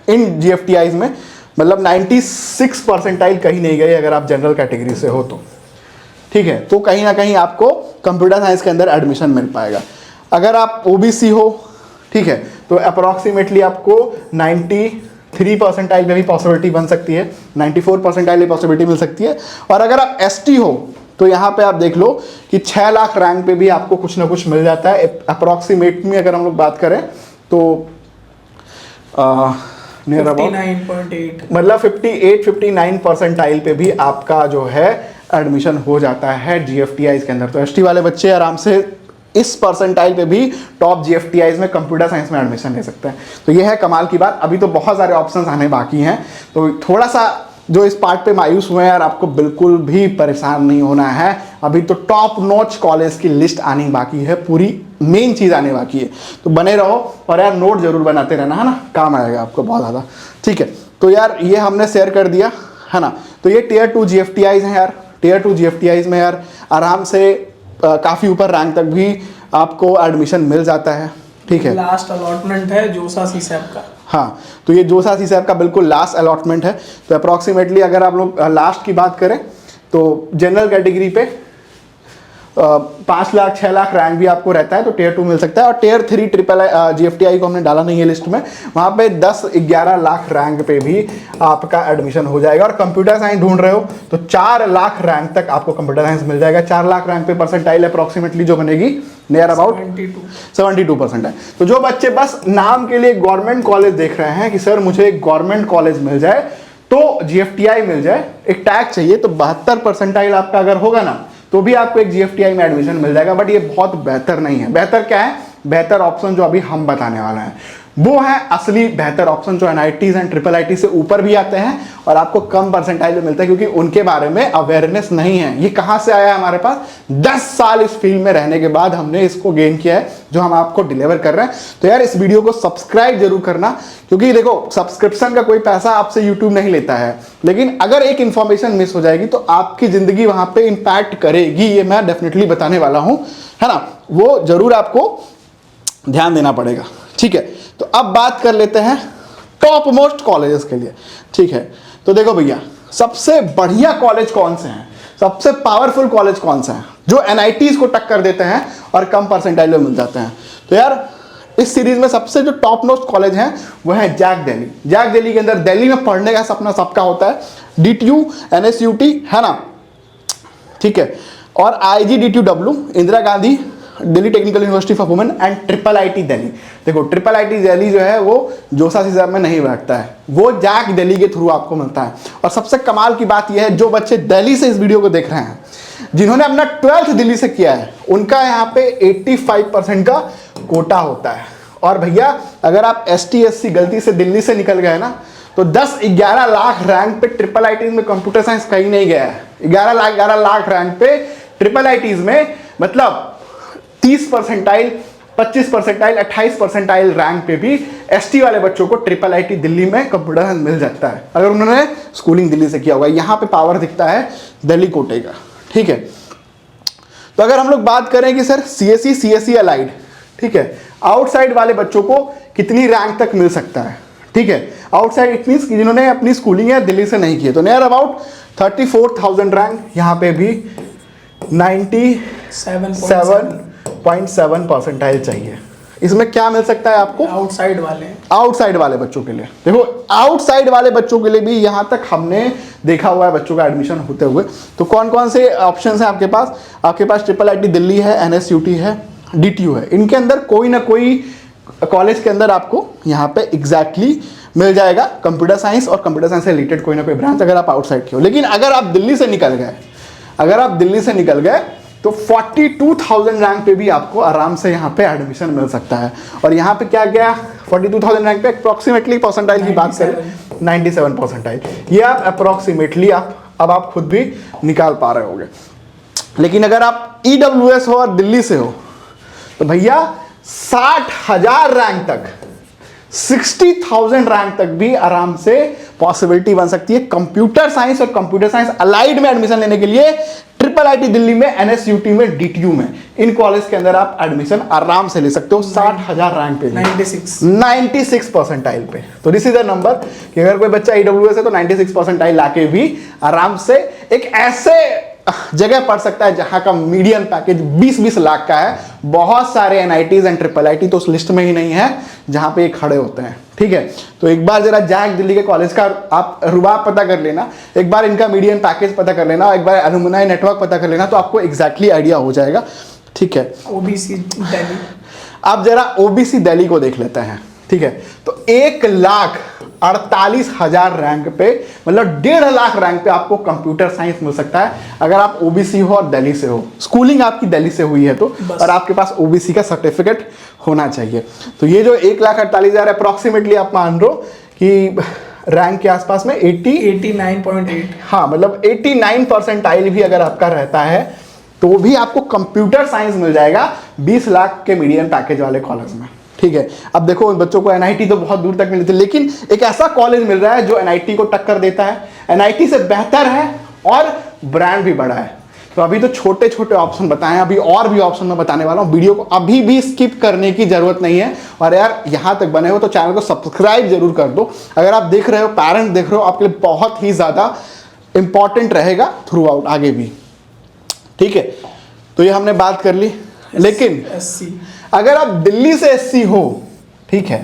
S1: इन GFTIs में मतलब 96 परसेंटाइल कहीं नहीं गए अगर आप जनरल कैटेगरी से हो तो। ठीक है, तो कहीं ना कहीं आपको कंप्यूटर साइंस के अंदर एडमिशन मिल पाएगा। अगर आप OBC हो, ठीक है, तो अप्रॉक्सीमेटली आपको 93 परसेंटाइल में भी पॉसिबिलिटी बन सकती है, 94 परसेंटाइल में पॉसिबिलिटी मिल सकती है। और अगर आप ST हो तो यहाँ पे आप देख लो कि 6 लाख रैंक पे भी आपको कुछ ना कुछ मिल जाता है। अप्रॉक्सीमेट में अगर हम लोग बात करें तो नियर अबाउट
S2: 59.8
S1: मतलब 58-59 परसेंटाइल पे भी आपका जो है एडमिशन हो जाता है GFTIs के अंदर। तो ST वाले बच्चे आराम से इस परसेंटाइल पे भी टॉप GFTIs में कंप्यूटर साइंस में एडमिशन ले सकते हैं। तो ये है कमाल की बात। अभी तो बहुत सारे ऑप्शंस आने बाकी हैं, तो थोड़ा सा जो इस पार्ट पे मायूस हुए हैं यार, आपको बिल्कुल भी परेशान नहीं होना है। अभी तो टॉप नॉच कॉलेज की लिस्ट आनी बाकी है, पूरी मेन चीज़ आने बाकी है। तो बने रहो और यार नोट जरूर बनाते रहना, है ना, काम आएगा आपको बहुत ज़्यादा। ठीक है, तो यार ये हमने शेयर कर दिया, है ना। तो ये टियर 2 GFTIs हैं यार, टियर 2 GFTIs में यार आराम से काफ़ी ऊपर रैंक तक भी आपको एडमिशन मिल जाता है, ठीक है।
S2: लास्ट अलॉटमेंट है जोसा सीसैप का।
S1: हाँ, तो ये जोसा सीसैप का बिल्कुल लास्ट अलॉटमेंट है। तो अप्रॉक्सीमेटली अगर आप लोग लास्ट की बात करें तो जनरल कैटेगरी पे 5 लाख 6 लाख रैंक भी आपको रहता है, तो टियर 2 मिल सकता है। और टियर 3 ट्रिपल GFTI को हमने डाला नहीं है लिस्ट में, वहाँ पे 10-11 लाख रैंक पे भी आपका एडमिशन हो जाएगा। और कंप्यूटर साइंस ढूंढ रहे हो तो 4 लाख रैंक तक आपको कंप्यूटर साइंस मिल जाएगा। 4 लाख रैंक पे परसेंटाइल अप्रॉक्सीमेटली जो बनेगी नियर अबाउट 72% है। तो जो बच्चे बस नाम के लिए गवर्नमेंट कॉलेज देख रहे हैं कि सर मुझे एक गवर्नमेंट कॉलेज मिल जाए तो GFTI मिल जाए, एक टैग चाहिए, तो 72 परसेंटाइल आपका अगर होगा ना तो भी आपको एक GFTI में एडमिशन मिल जाएगा। बट ये बहुत बेहतर नहीं है। बेहतर क्या है? बेहतर ऑप्शन जो अभी हम बताने वाले हैं वो है असली बेहतर ऑप्शन, जो NITs एंड IIIT से ऊपर भी आते हैं और आपको कम परसेंटाइल में मिलता है, क्योंकि उनके बारे में अवेयरनेस नहीं है। ये कहाँ से आया है हमारे पास? 10 साल इस फील्ड में रहने के बाद हमने इसको गेन किया है, जो हम आपको डिलीवर कर रहे हैं। तो यार इस वीडियो को सब्सक्राइब जरूर करना, क्योंकि देखो सब्सक्रिप्शन का कोई पैसा आपसे यूट्यूब नहीं लेता है, लेकिन अगर एक इंफॉर्मेशन मिस हो जाएगी तो आपकी जिंदगी वहां पे इंपैक्ट करेगी, ये मैं डेफिनेटली बताने वाला हूं, है ना। वो जरूर आपको ध्यान देना पड़ेगा, ठीक है। तो अब बात कर लेते हैं टॉप मोस्ट कॉलेजेस के लिए, ठीक है। तो देखो भैया, सबसे बढ़िया कॉलेज कौन से हैं, सबसे पावरफुल कॉलेज कौन सा है जो NITs को टक्कर देते हैं और कम परसेंटाइल में मिल जाते हैं। तो यार इस सीरीज में सबसे जो टॉप मोस्ट कॉलेज हैं वो है जैक दिल्ली। जैक दिल्ली के अंदर दिल्ली में पढ़ने का सपना सबका होता है। DTU NSUT है ना, ठीक है। और IGDTUW Indira Gandhi Delhi technical university for women and IIIT Delhi. देखो IIIT दिल्ली जो है वो जोसा सीसैप में नहीं बैठता है, वो जैक दिल्ली के थ्रू आपको मिलता है। और सबसे कमाल की बात यह है, जो बच्चे दिल्ली से इस वीडियो को देख रहे हैं, जिन्होंने अपना 12th दिल्ली से किया है, उनका यहाँ पे 85% का कोटा होता है। और भैया अगर आप ST SC गलती से दिल्ली से निकल गए ना तो 10-11 लाख रैंक पे IIIT में कंप्यूटर साइंस कहीं नहीं गया है। 11 लाख रैंक पे IIIT में मतलब 30 परसेंटाइल, 25 परसेंटाइल, 28 परसेंटाइल रैंक पे भी ST वाले बच्चों को IIIT दिल्ली में कंप्यूटर साइंस मिल जाता है, अगर उन्होंने स्कूलिंग दिल्ली से किया होगा। यहाँ पे पावर दिखता है दिल्ली कोटे का, ठीक है। तो अगर हम लोग बात करें कि सर CSE CSE अलाइड, ठीक है, आउटसाइड वाले बच्चों को कितनी रैंक तक मिल सकता है, ठीक है। आउटसाइड इट मीन्स कि जिन्होंने अपनी स्कूलिंग है दिल्ली से नहीं की है, तो नियर अबाउट 34,000 रैंक, यहाँ पे भी 97.7 परसेंटाइल चाहिए। इसमें क्या मिल सकता है आपको? आउटसाइड वाले बच्चों के लिए। देखो आउटसाइड वाले बच्चों के लिए भी यहाँ तक हमने देखा हुआ है बच्चों का एडमिशन होते हुए। तो कौन कौन से ऑप्शंस हैं आपके पास? आपके पास IIIT दिल्ली है, NSUT है, DTU है। इनके अंदर कोई ना कोई कॉलेज के अंदर आपको यहाँ पे एग्जैक्टली मिल जाएगा कंप्यूटर साइंस और कंप्यूटर साइंस से रिलेटेड कोई ना कोई ब्रांच, अगर आप आउटसाइड के हो। लेकिन अगर आप दिल्ली से निकल गए, तो 42,000 रैंक पे भी आपको आराम से यहाँ पे एडमिशन मिल सकता है। और यहाँ पे क्या गया, 42,000 रैंक पे अप्रॉक्सीमेटली परसेंटाइल की बात करें 97 परसेंटाइल, ये आप अप्रॉक्सीमेटली अब आप खुद भी निकाल पा रहे होगे। लेकिन अगर आप EWS हो और दिल्ली से हो तो भैया 60,000 रैंक तक, 60,000 रैंक तक भी आराम से पॉसिबिलिटी बन सकती है कंप्यूटर साइंस और कंप्यूटर साइंस अलाइड में एडमिशन लेने के लिए। IIIT दिल्ली में, NSUT में, DTU में, इन कॉलेज के अंदर आप एडमिशन आराम से ले सकते हो 60,000 रैंक पे, 96 परसेंटाइल पे। तो दिस इज द नंबर कि अगर कोई बच्चा EWS है तो 96 परसेंटाइल लाके भी आराम से एक ऐसे जगह पढ़ सकता है जहां का मीडियन पैकेज 20-20 लाख का है। बहुत सारे NITs एंड IIIT तो उस लिस्ट में ही नहीं है जहां पे ये खड़े होते हैं, ठीक है। तो एक बार जरा जैक दिल्ली के कॉलेज का आप रुबाब पता कर लेना, एक बार इनका मीडियन पैकेज पता कर लेना, एक बार अलुमनाई नेटवर्क पता कर लेना, तो आपको एग्जैक्टली आइडिया हो जाएगा, ठीक है।
S2: OBC दिल्ली,
S1: आप जरा OBC दिल्ली को देख लेते हैं, ठीक है। तो 1,48,000 रैंक पे, मतलब 1.5 लाख रैंक पे आपको कंप्यूटर साइंस मिल सकता है अगर आप OBC हो और दिल्ली से हो, स्कूलिंग आपकी दिल्ली से हुई है तो, और आपके पास OBC का सर्टिफिकेट होना चाहिए। तो ये जो 1,48,000 अप्रॉक्सीमेटली आप मान लो कि रैंक के आसपास में
S2: 89.8,
S1: हाँ मतलब 89 परसेंटाइल भी अगर आपका रहता है तो भी आपको कंप्यूटर साइंस मिल जाएगा 20 लाख के मीडियम पैकेज वाले कॉलेज में, ठीक है। अब देखो उन बच्चों को एनआईटी तो बहुत दूर तक मिलती है, लेकिन एक ऐसा कॉलेज मिल रहा है जो एनआईटी को टक्कर देता है, एनआईटी से बेहतर है और ब्रांड भी बड़ा है। तो अभी तो छोटे छोटे ऑप्शन बताएं, अभी और भी ऑप्शन मैं बताने वाला हूं। वीडियो को अभी भी स्किप करने की जरूरत नहीं है। और यार यहां तक बने हो तो चैनल को सब्सक्राइब जरूर कर दो। अगर आप देख रहे हो, पेरेंट देख रहे हो, आपके लिए बहुत ही ज्यादा इंपॉर्टेंट रहेगा थ्रू आउट आगे भी, ठीक है। तो ये हमने बात कर ली, लेकिन
S2: SC
S1: अगर आप दिल्ली से एससी हो, ठीक है,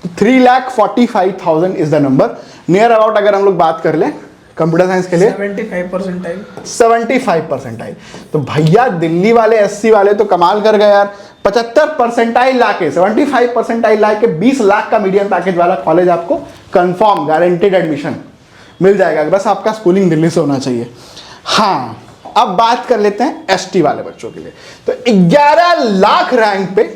S1: तो 3,45,000 is the number near about. अगर हम लोग बात कर लें कंप्यूटर साइंस के लिए
S2: 75 परसेंटाइल,
S1: 75 परसेंटाइल, तो भैया दिल्ली वाले एससी वाले तो कमाल कर गए यार। 75 परसेंटाइल लाके 75 परसेंटाइल लाके 20 लाख का मीडियम पैकेज वाला कॉलेज आपको कंफर्म गारंटेड एडमिशन मिल जाएगा। बस आपका स्कूलिंग दिल्ली से होना चाहिए। हाँ, अब बात कर लेते हैं एसटी वाले बच्चों के लिए। तो 11 लाख रैंक पे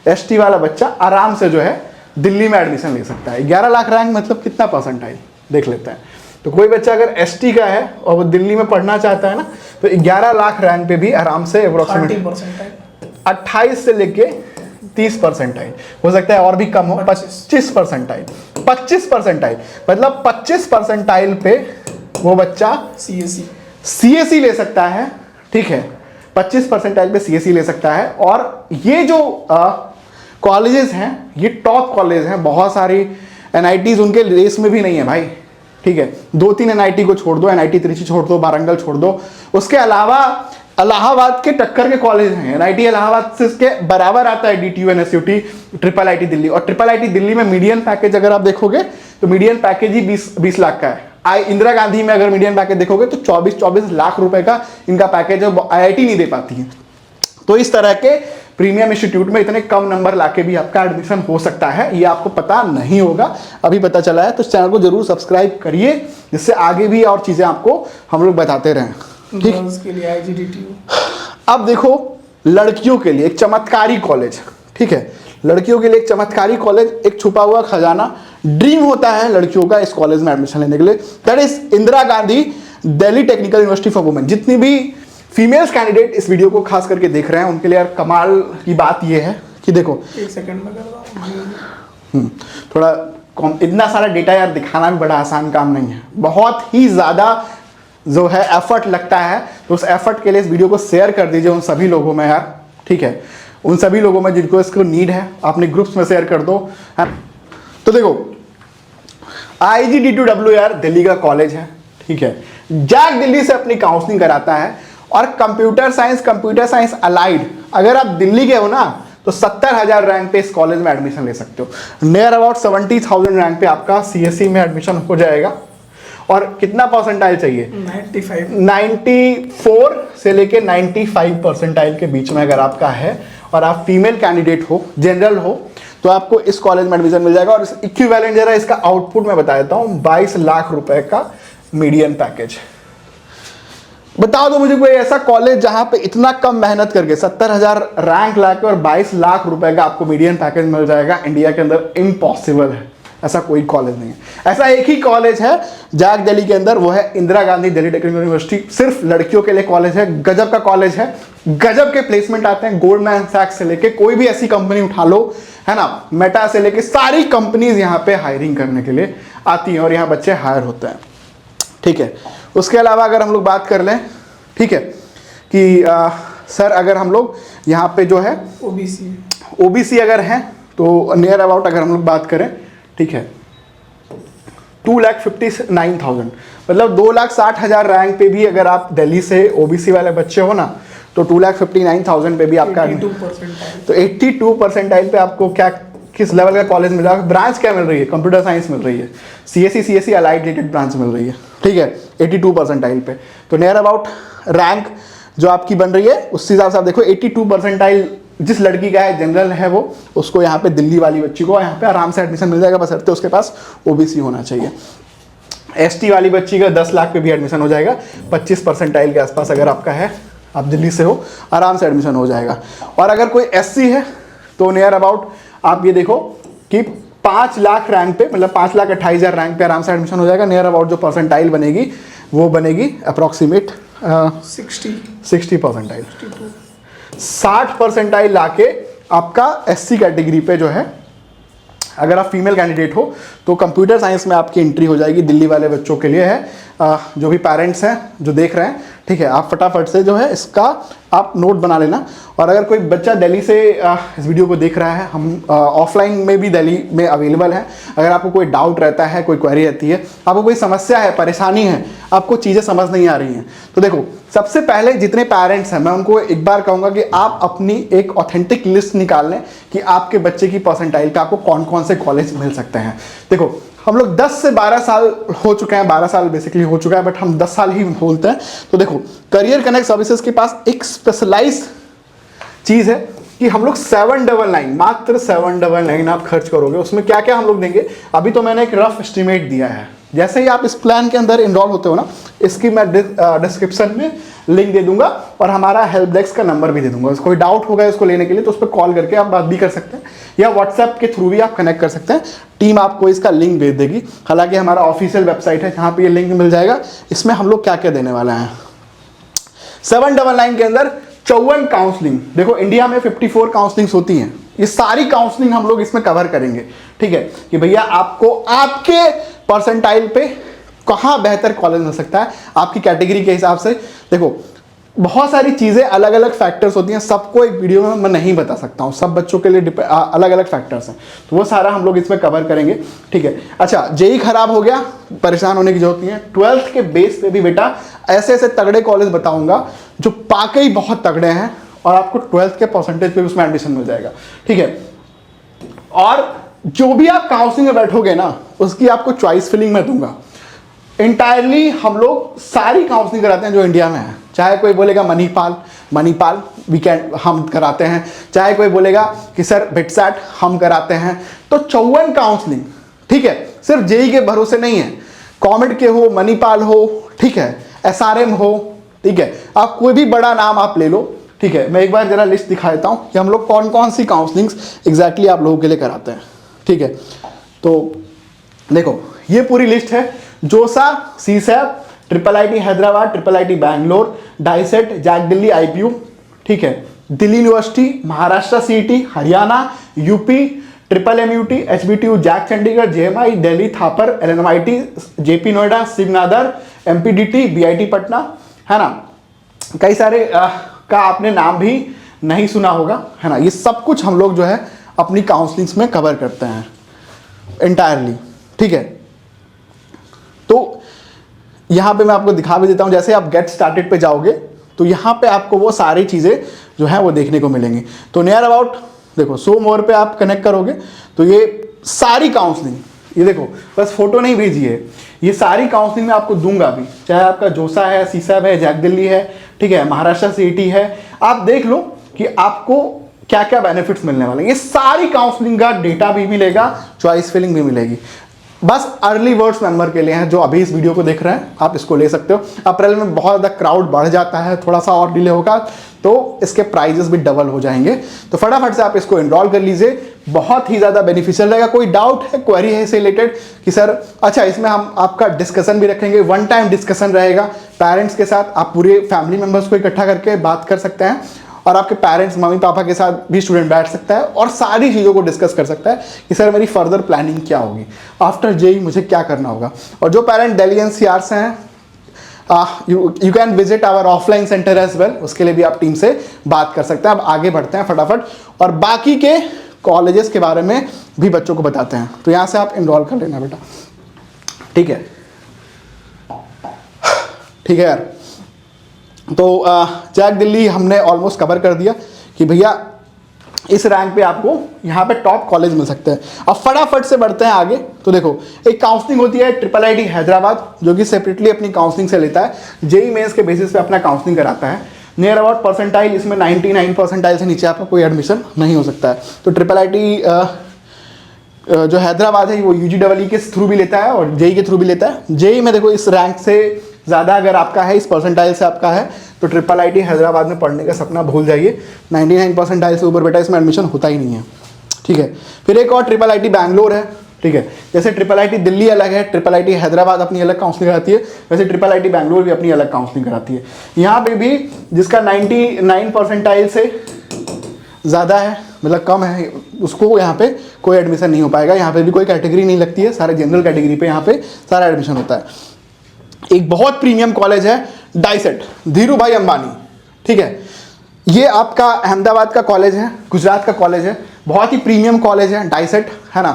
S1: एसटी वाला बच्चा आराम से जो है दिल्ली में एडमिशन ले सकता है। 11 लाख रैंक मतलब कितना परसेंटाइल देख लेते हैं। तो कोई बच्चा अगर एसटी का है और वो दिल्ली में पढ़ना चाहता है ना, तो 11 लाख रैंक पे भी आराम से अप्रोक्सीमेट 28 से लेके 30 परसेंटाइल हो सकता है, और भी कम हो 25 परसेंटाइल। 25 परसेंटाइल मतलब 25 परसेंटाइल पे वो बच्चा सीएससी ले सकता है, ठीक है। 25 परसेंटाइल पे सीएससी ले सकता है। और ये जो कॉलेजेस हैं ये टॉप कॉलेज हैं। बहुत सारी एनआईटीज उनके रेस में भी नहीं है भाई, ठीक है। 2-3 एनआईटी को छोड़ दो, एनआईटी त्रिची छोड़ दो, वारंगल छोड़ दो, उसके अलावा इलाहाबाद के टक्कर के कॉलेज हैं। एनआईटी इलाहाबाद से इसके बराबर आता है DTU, NSUT, triple IT Delhi. और ट्रिपल आईटी दिल्ली में मीडियन पैकेज अगर आप देखोगे तो मीडियन पैकेज ही 20 लाख का है। इंदिरा गांधी में अगर मीडियन पैकेज देखोगे तो 24 लाख रुपए का इनका पैकेज है, आईआईटी नहीं दे पाती है। तो इस तरह के प्रीमियम इंस्टीट्यूट में इतने कम नंबर लाके भी आपका एडमिशन हो सकता है, ये आपको पता नहीं होगा, अभी पता चला है। तो इस चैनल को जरूर सब्सक्राइब करिए, जिससे आगे भी और चीजें आपको हम लोग बताते रहें, ठीक।
S2: के लिए IGDTU।
S1: अब देखो लड़कियों के लिए एक चमत्कारी कॉलेज, ठीक है। लड़कियों के लिए एक चमत्कारी कॉलेज, एक छुपा हुआ खजाना, ड्रीम होता है लड़कियों का इस कॉलेज में एडमिशन लेने के लिए। That is Indira Gandhi Delhi technical university for women. जितनी भी फीमेल्स कैंडिडेट इस वीडियो को खास करके देख रहे हैं उनके लिए यार कमाल की बात यह है कि देखो,
S2: एक सेकंड में कर रहा हूं।
S1: थोड़ा इतना सारा डेटा यार दिखाना भी बड़ा आसान काम नहीं है, बहुत ही ज्यादा जो है एफर्ट लगता है। तो उस एफर्ट के लिए इस वीडियो को शेयर कर दीजिए उन सभी लोगों में यार, ठीक है। उन सभी लोगों में जिनको इसको नीड है, अपने ग्रुप्स में शेयर कर दो। तो देखो IGDTU यार दिल्ली का कॉलेज है, ठीक है। जैक दिल्ली से अपनी काउंसलिंग कराता है। और कंप्यूटर साइंस अलाइड अगर आप दिल्ली के हो ना तो 70,000 रैंक पे इस कॉलेज में एडमिशन ले सकते हो। नियर अबाउट 70,000 रैंक पे आपका सीएससी में एडमिशन हो जाएगा। और कितना परसेंटाइल चाहिए? 94 से लेके 95 परसेंटाइल के बीच में अगर आपका है और आप फीमेल कैंडिडेट हो, जनरल हो, तो आपको इस कॉलेज में एडमिशन मिल जाएगा। और इक्विवेलेंट जरा इसका आउटपुट मैं बता देता हूँ, 22 लाख रुपए का मीडियन पैकेज। बताओ तो मुझे कोई ऐसा कॉलेज जहां पे इतना कम मेहनत करके 70,000 रैंक लाके और 22 लाख रुपए का आपको मीडियन पैकेज मिल जाएगा इंडिया के अंदर। इम्पॉसिबल है, ऐसा कोई कॉलेज नहीं है। ऐसा एक ही कॉलेज है जैक दिल्ली के अंदर, वो है इंदिरा गांधी दिल्ली टेक्निकल यूनिवर्सिटी। सिर्फ लड़कियों के लिए कॉलेज है, गजब का कॉलेज है, गजब के प्लेसमेंट आते हैं। गोल्डमैन सैक्स से लेके कोई भी ऐसी कंपनी उठा लो, है ना, मेटा से लेके सारी कंपनीज यहाँ पे हायरिंग करने के लिए आती हैं और यहाँ बच्चे हायर होते हैं, ठीक है। उसके अलावा अगर हम लोग बात कर लें, ठीक है, कि सर अगर हम लोग यहाँ पे जो है ओबीसी अगर हैं तो नियर अबाउट अगर हम लोग बात करें, ठीक है, 2,59,000 मतलब 2,60,000 रैंक पे भी अगर आप दिल्ली से ओबीसी वाले बच्चे हो ना तो 2,59,000 पे भी आपका
S2: 82%।
S1: तो 82 परसेंटाइल पे आपको क्या किस लेवल का कॉलेज मिल रहा है? ब्रांच क्या मिल रही है? कंप्यूटर साइंस मिल रही है, सीएससी अलाइड रिलेटेड ब्रांच मिल रही है, ठीक है, 82 परसेंटाइल पे। तो नियर अबाउट रैंक जो आपकी बन रही है उस हिसाब से आप देखो 82 परसेंटाइल जिस लड़की का है, जनरल है वो, उसको यहाँ पे दिल्ली वाली बच्ची को यहाँ पे आराम से एडमिशन मिल जाएगा, बशर्ते उसके पास ओबीसी होना चाहिए। एसटी वाली बच्ची का 10 लाख पे भी एडमिशन हो जाएगा। 25 परसेंटाइल के आसपास अगर आपका है, आप दिल्ली से हो, आराम से एडमिशन हो जाएगा। और अगर कोई एससी है तो नियर अबाउट आप ये देखो कि 5 लाख रैंक पे, मतलब 5,28,000 रैंक पे आराम से एडमिशन हो जाएगा। नियर अबाउट जो परसेंटाइल बनेगी वो बनेगी अप्रॉक्सीमेट 60 परसेंटाइल। 60 परसेंटाइल लाके आपका एससी कैटेगरी पे जो है, अगर आप फीमेल कैंडिडेट हो तो कंप्यूटर साइंस में आपकी एंट्री हो जाएगी। दिल्ली वाले बच्चों के लिए है, जो भी पेरेंट्स हैं जो देख रहे हैं, ठीक है, आप फटाफट से जो है इसका आप नोट बना लेना। और अगर कोई बच्चा दिल्ली से इस वीडियो को देख रहा है, हम ऑफलाइन में भी दिल्ली में अवेलेबल हैं। अगर आपको कोई डाउट रहता है, कोई क्वेरी रहती है, आपको कोई समस्या है, परेशानी है, आपको चीज़ें समझ नहीं आ रही हैं, तो देखो सबसे पहले जितने पेरेंट्स हैं मैं उनको एक बार कहूँगा कि आप अपनी एक ऑथेंटिक लिस्ट निकाल लें कि आपके बच्चे की परसेंटाइल पे आपको कौन कौन से कॉलेज मिल सकते हैं। देखो हम लोग 10 से 12 साल हो चुके हैं, 12 साल बेसिकली हो चुका है, बट हम 10 साल ही बोलते हैं। तो देखो करियर कनेक्ट सर्विसेज के पास एक स्पेशलाइज चीज़ है कि हम लोग 799, मात्र 799 आप खर्च करोगे। उसमें क्या क्या हम लोग देंगे, अभी तो मैंने एक रफ एस्टिमेट दिया है। जैसे ही आप इस प्लान के अंदर इनरोल होते हो ना, इसकी मैं डिस्क्रिप्शन में लिंक दे दूंगा और हमारा हेल्प डेस्क का नंबर भी दे दूंगा। कोई डाउट होगा इसको लेने के लिए तो उस पर कॉल करके आप बात भी कर सकते हैं, या व्हाट्सएप के थ्रू भी आप कनेक्ट कर सकते हैं। टीम आपको इसका लिंक भेज देगी। हालांकि हमारा ऑफिशियल वेबसाइट है जहाँ पे ये लिंक मिल जाएगा। इसमें हम लोग क्या क्या देने वाले हैं, 799 के अंदर 54 काउंसलिंग। देखो इंडिया में 54 काउंसलिंग्स होती हैं, ये सारी काउंसलिंग हम लोग इसमें कवर करेंगे। ठीक है, कि भैया आपको आपके परसेंटाइल पे कहाँ बेहतर कॉलेज मिल सकता है आपकी कैटेगरी के हिसाब से। देखो बहुत सारी चीज़ें, अलग अलग फैक्टर्स होती हैं, सबको एक वीडियो में मैं नहीं बता सकता हूँ, सब बच्चों के लिए अलग अलग फैक्टर्स हैं, तो वो सारा हम लोग इसमें कवर करेंगे। ठीक है, अच्छा जेई खराब हो गया, परेशान होने की जरूरत नहीं है। 12th के बेस पे भी बेटा ऐसे ऐसे तगड़े कॉलेज बताऊंगा जो पाके ही बहुत तगड़े हैं और आपको 12th के परसेंटेज पे उसमें एडमिशन मिल जाएगा। ठीक है, और जो भी आप काउंसलिंग में बैठोगे ना, उसकी आपको चॉइस फिलिंग मैं दूंगा। इंटायरली हम लोग सारी काउंसलिंग कराते हैं जो इंडिया में है। चाहे कोई बोलेगा मणिपाल वीकेंड हम कराते हैं, चाहे कोई बोलेगा कि सर बिटसैट हम कराते हैं। तो 54 काउंसलिंग, ठीक है, सिर्फ जेई के भरोसे नहीं है, कॉमेड के हो, मणिपाल हो, ठीक है, एसआरएम हो, ठीक है, आप कोई भी बड़ा नाम आप ले लो। ठीक है, मैं एक बार जरा लिस्ट दिखा देता हूँ कि हम लोग कौन कौन सी काउंसलिंग्स एग्जैक्टली आप लोगों के लिए कराते हैं। ठीक है, तो देखो ये पूरी लिस्ट है। JoSAA, CSAB, triple IIT Hyderabad, triple IIT Bangalore, डाइसेट, जैक दिल्ली, आईपीयू, ठीक है, Delhi University, Maharashtra CET, Haryana, UP, triple MUT, HBTU, JAC Chandigarh, JMI, Delhi, Thapar, LNIT, JP Noida, Shiv Nadar, MPDT, BIT Patna, है ना। कई सारे का आपने नाम भी नहीं सुना होगा, है ना। ये सब कुछ हम लोग जो है अपनी काउंसलिंग्स में कवर करते हैं इंटायरली। ठीक है, तो यहाँ पे मैं आपको दिखा भी देता हूँ। जैसे आप गेट स्टार्टेड पे जाओगे तो यहाँ पे आपको वो सारी चीज़ें जो है वो देखने को मिलेंगी। तो नियर अबाउट देखो सो मोर पे आप कनेक्ट करोगे तो ये सारी काउंसलिंग, ये देखो बस फोटो नहीं भेजिए, ये सारी काउंसलिंग मैं आपको दूंगा भी। चाहे आपका जोसा है, सीसैप है, जैक दिल्ली है, ठीक है, महाराष्ट्र सीईटी है, आप देख लो कि आपको क्या क्या बेनिफिट्स मिलने वाले हैं। ये सारी काउंसलिंग का डेटा भी मिलेगा, चॉइस फिलिंग भी मिलेगी। बस अर्ली वर्ड्स मेंबर के लिए हैं जो अभी इस वीडियो को देख रहे हैं, आप इसको ले सकते हो। अप्रैल में बहुत ज़्यादा क्राउड बढ़ जाता है, थोड़ा सा और डिले होगा तो इसके प्राइजेस भी डबल हो जाएंगे। तो फटाफट से आप इसको एनरोल कर लीजिए, बहुत ही ज़्यादा बेनिफिशियल रहेगा। कोई डाउट है, क्वेरी है इससे रिलेटेड कि सर अच्छा इसमें हम आपका डिस्कशन भी रखेंगे, वन टाइम डिस्कशन रहेगा पेरेंट्स के साथ, आप पूरे फैमिली मेम्बर्स को इकट्ठा करके बात कर सकते हैं और आपके पेरेंट्स मम्मी पापा के साथ भी स्टूडेंट बैठ सकता है और सारी चीज़ों को डिस्कस कर सकता है कि सर मेरी फर्दर प्लानिंग क्या होगी, आफ्टर जेई मुझे क्या करना होगा। और जो पेरेंट दिल्ली एनसीआर से हैं, you can visit our offline centre as well, उसके लिए भी आप टीम से बात कर सकते हैं। अब आगे बढ़ते हैं फटाफट और बाकी के कॉलेजेस के बारे में भी बच्चों को बताते हैं। तो यहाँ से आप इनरोल कर लेना बेटा, ठीक है, ठीक है यार। तो जैक दिल्ली हमने ऑलमोस्ट कवर कर दिया कि भैया इस रैंक पे आपको यहाँ पे टॉप कॉलेज मिल सकते हैं। अब फटाफट से बढ़ते हैं आगे। तो देखो एक काउंसलिंग होती है ट्रिपल आईटी हैदराबाद, जो कि सेपरेटली अपनी काउंसलिंग से लेता है, जेई मेंस के बेसिस पे अपना काउंसलिंग कराता है। नियर अबाउट परसेंटाइल इसमें 99 परसेंटाइल से नीचे आपका कोई एडमिशन नहीं हो सकता है। तो ट्रिपल आईटी जो हैदराबाद है वो यूजीडब्ल्यू के थ्रू भी लेता है और जेई के थ्रू भी लेता है। जेई में देखो इस रैंक से ज़्यादा अगर आपका है, इस परसेंटाइल से आपका है, तो ट्रिपल आईटी हैदराबाद में पढ़ने का सपना भूल जाइए। 99 परसेंटाइल से ऊपर बेटा इसमें एडमिशन होता ही नहीं है, ठीक है। फिर एक और ट्रिपल आईटी बैंगलोर है, ठीक है। जैसे ट्रिपल आईटी दिल्ली अलग है, ट्रिपल आईटी हैदराबाद अपनी अलग काउंसलिंग कराती है, वैसे ट्रिपल आईटी बैंगलोर भी अपनी अलग काउंसलिंग कराती है। यहाँ पे भी जिसका 99 परसेंटाइल से ज़्यादा है मतलब कम है, उसको यहाँ पे कोई एडमिशन नहीं हो पाएगा। यहाँ पे भी कोई कैटेगरी नहीं लगती है, सारे जनरल कैटेगरी पे यहाँ पे सारा एडमिशन होता है। एक बहुत प्रीमियम कॉलेज है डाइसेट, धीरू भाई अंबानी, ठीक है। ये आपका अहमदाबाद का कॉलेज है, गुजरात का कॉलेज है, बहुत ही प्रीमियम कॉलेज है डाइसेट, है ना।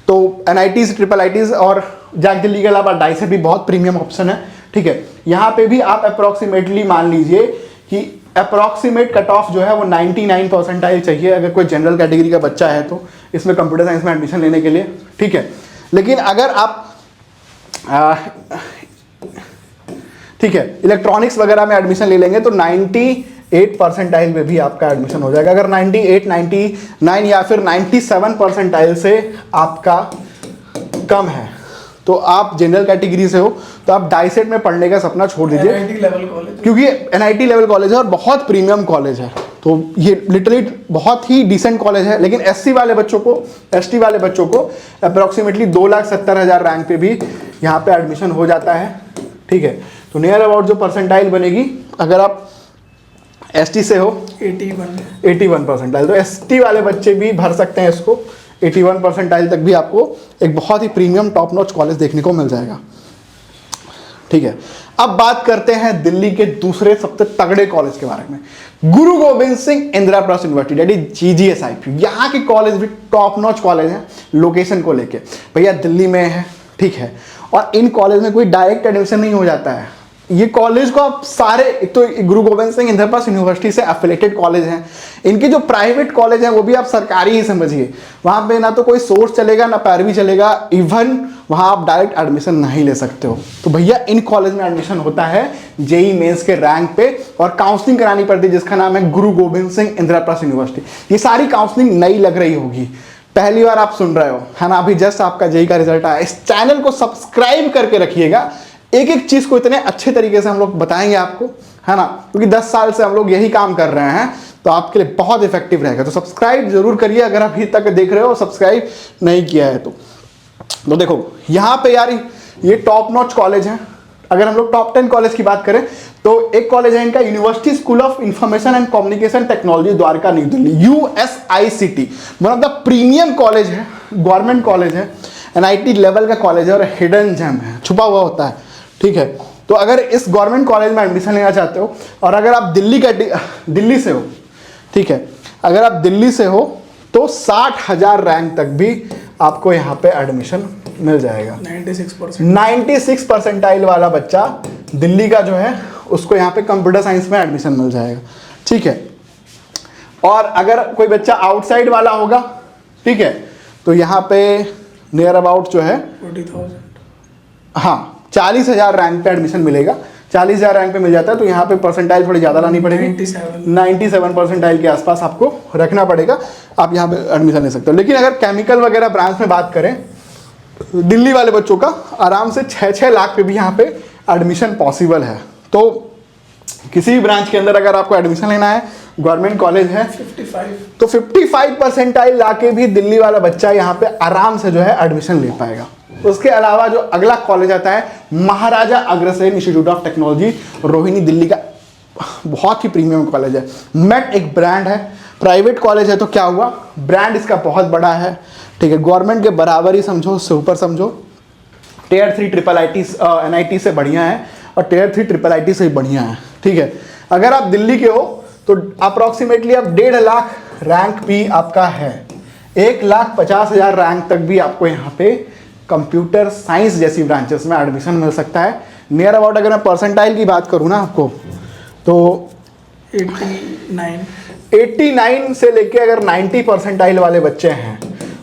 S1: तो NITs, IIITs और जैक दिल्ली के अलावा डाइसेट भी बहुत प्रीमियम ऑप्शन है, ठीक है। यहाँ पे भी आप अप्रॉक्सीमेटली मान लीजिए कि अप्रॉक्सीमेट कट ऑफ जो है वो 99 परसेंटाइल चाहिए अगर कोई जनरल कैटेगरी का बच्चा है तो इसमें कंप्यूटर साइंस में एडमिशन लेने के लिए, ठीक है। लेकिन अगर आप ठीक है इलेक्ट्रॉनिक्स वगैरह में एडमिशन ले लेंगे तो 98 परसेंटाइल में भी आपका एडमिशन हो जाएगा। अगर 98, 99 या फिर 97 परसेंटाइल से आपका कम है तो आप जनरल कैटेगरी से हो तो आप डाइसेट में पढ़ने का सपना छोड़ दीजिए,
S2: NIT लेवल कॉलेज,
S1: क्योंकि NIT लेवल कॉलेज है और बहुत प्रीमियम कॉलेज है। तो ये लिटरली बहुत ही डिसेंट कॉलेज है। लेकिन SC वाले बच्चों को, ST वाले बच्चों को अप्रॉक्सीमेटली 2,70,000 रैंक पे भी यहाँ पे एडमिशन हो जाता है, ठीक है। तो नियर अबाउट जो परसेंटाइल बनेगी, अगर आप ST से हो 81 परसेंटाइल, तो ST वाले बच्चे भी भर सकते हैं इसको। 81 परसेंटाइल तक भी आपको एक बहुत ही प्रीमियम टॉप नॉच कॉलेज देखने को मिल जाएगा, ठीक है। अब बात करते हैं दिल्ली के दूसरे सबसे तगड़े कॉलेज के बारे में, गुरु गोविंद सिंह इंदिराप्रस्थ यूनिवर्सिटी, डेट GGSIP। यहाँ के कॉलेज भी टॉप नॉच कॉलेज है लोकेशन को लेके, भैया दिल्ली में है, ठीक है। और इन कॉलेज में कोई डायरेक्ट एडमिशन नहीं हो जाता है, ये कॉलेज को आप सारे, एक तो गुरु गोविंद सिंह इंदिराप्रस्थ यूनिवर्सिटी से एफिलेटेड कॉलेज हैं। इनके जो प्राइवेट कॉलेज हैं वो भी आप सरकारी ही समझिए, वहाँ पे ना तो कोई सोर्स चलेगा ना पैरवी चलेगा, इवन वहाँ आप डायरेक्ट एडमिशन नहीं ले सकते हो। तो भैया इन कॉलेज में एडमिशन होता है JEE मेंस के रैंक पे और काउंसलिंग करानी पड़ती है जिसका नाम है गुरु गोविंद सिंह इंदिराप्रस्थ यूनिवर्सिटी। ये सारी काउंसलिंग नई लग रही होगी, पहली बार आप सुन रहे हो, है ना। अभी जस्ट आपका JEE का रिजल्ट आया। इस चैनल को सब्सक्राइब करके रखिएगा, एक एक चीज को इतने अच्छे तरीके से हम लोग बताएंगे आपको, है ना, क्योंकि 10 साल से हम लोग यही काम कर रहे हैं तो आपके लिए बहुत इफेक्टिव रहेगा। तो सब्सक्राइब जरूर करिए अगर अभी तक देख रहे हो, सब्सक्राइब नहीं किया है तो देखो यहाँ पे यार ये टॉप नॉच कॉलेज है। अगर हम लोग टॉप 10 कॉलेज की बात करें तो एक कॉलेज है इनका university school of information and communication technology, Dwarka, new Delhi, USICT। One of the premium college है, गवर्नमेंट कॉलेज है, NIT लेवल का कॉलेज है और हिडन जेम है, छुपा हुआ होता है, ठीक है। तो अगर इस गवर्नमेंट कॉलेज में एडमिशन लेना चाहते हो और अगर आप दिल्ली से हो, ठीक है, अगर आप दिल्ली से हो तो 60,000 रैंक तक भी आपको यहाँ पे एडमिशन मिल जाएगा। 96 परसेंटाइल वाला बच्चा दिल्ली का जो है उसको यहाँ पे कंप्यूटर साइंस में एडमिशन मिल जाएगा, ठीक है। और अगर कोई बच्चा आउटसाइड वाला होगा, ठीक है, तो यहाँ पे नियर अबाउट जो है
S2: 40,000,
S1: हाँ 40,000 रैंक पे एडमिशन मिलेगा। 40,000 रैंक पे मिल जाता है तो यहाँ पे परसेंटाइल थोड़ी ज़्यादा लानी पड़ेगी, 97 परसेंटाइल के आसपास आपको रखना पड़ेगा, आप यहाँ पे एडमिशन ले सकते हो। लेकिन अगर केमिकल वगैरह ब्रांच में बात करें दिल्ली वाले बच्चों का आराम से 6-6 लाख पे भी यहाँ पे एडमिशन पॉसिबल है। तो किसी भी ब्रांच के अंदर अगर आपको एडमिशन लेना है, गवर्नमेंट कॉलेज है
S2: 55,
S1: तो 55 परसेंटाइल ला के भी दिल्ली वाला बच्चा यहाँ पे आराम से जो है एडमिशन ले पाएगा। उसके अलावा जो अगला कॉलेज आता है Maharaja Agrasen Institute of Technology, Rohini, Delhi का बहुत ही प्रीमियम कॉलेज है। मेट एक ब्रांड है, प्राइवेट कॉलेज है तो क्या हुआ, ब्रांड इसका बहुत बड़ा है, ठीक है, गवर्नमेंट के बराबर ही समझो, उससे ऊपर समझो। Tier 3 IIIT NIT से बढ़िया है और Tier 3 IIIT से भी बढ़िया है, ठीक है। अगर आप दिल्ली के हो तो अप्रॉक्सीमेटली आप 1.5 लाख रैंक भी आपका है, 1,50,000 रैंक तक भी आपको यहाँ पे कंप्यूटर साइंस जैसी ब्रांचेस में एडमिशन मिल सकता है। नियर अबाउट अगर मैं परसेंटाइल की बात करूँ ना आपको तो 89 से लेके अगर 90 परसेंटाइल वाले बच्चे हैं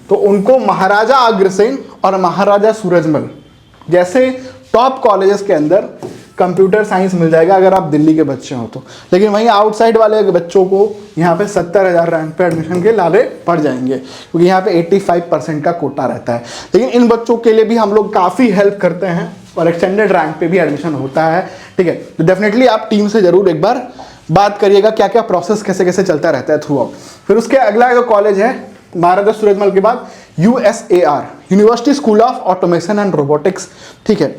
S1: तो उनको महाराजा अग्रसेन और महाराजा सूरजमल जैसे टॉप कॉलेजेस के अंदर कंप्यूटर साइंस मिल जाएगा अगर आप दिल्ली के बच्चे हो तो। लेकिन वहीं आउटसाइड वाले बच्चों को यहाँ पे 70,000 रैंक पे एडमिशन के लाले पड़ जाएंगे क्योंकि यहाँ पे 85% का कोटा रहता है। लेकिन इन बच्चों के लिए भी हम लोग काफ़ी हेल्प करते हैं और एक्सटेंडेड रैंक पे भी एडमिशन होता है, ठीक है। तो डेफिनेटली आप टीम से ज़रूर एक बार बात करिएगा क्या क्या प्रोसेस कैसे कैसे चलता रहता है थ्रू आउट। फिर उसके अगला जो कॉलेज है महाराजा सूरजमल के बाद USAR, university school of automation and robotics, ठीक है।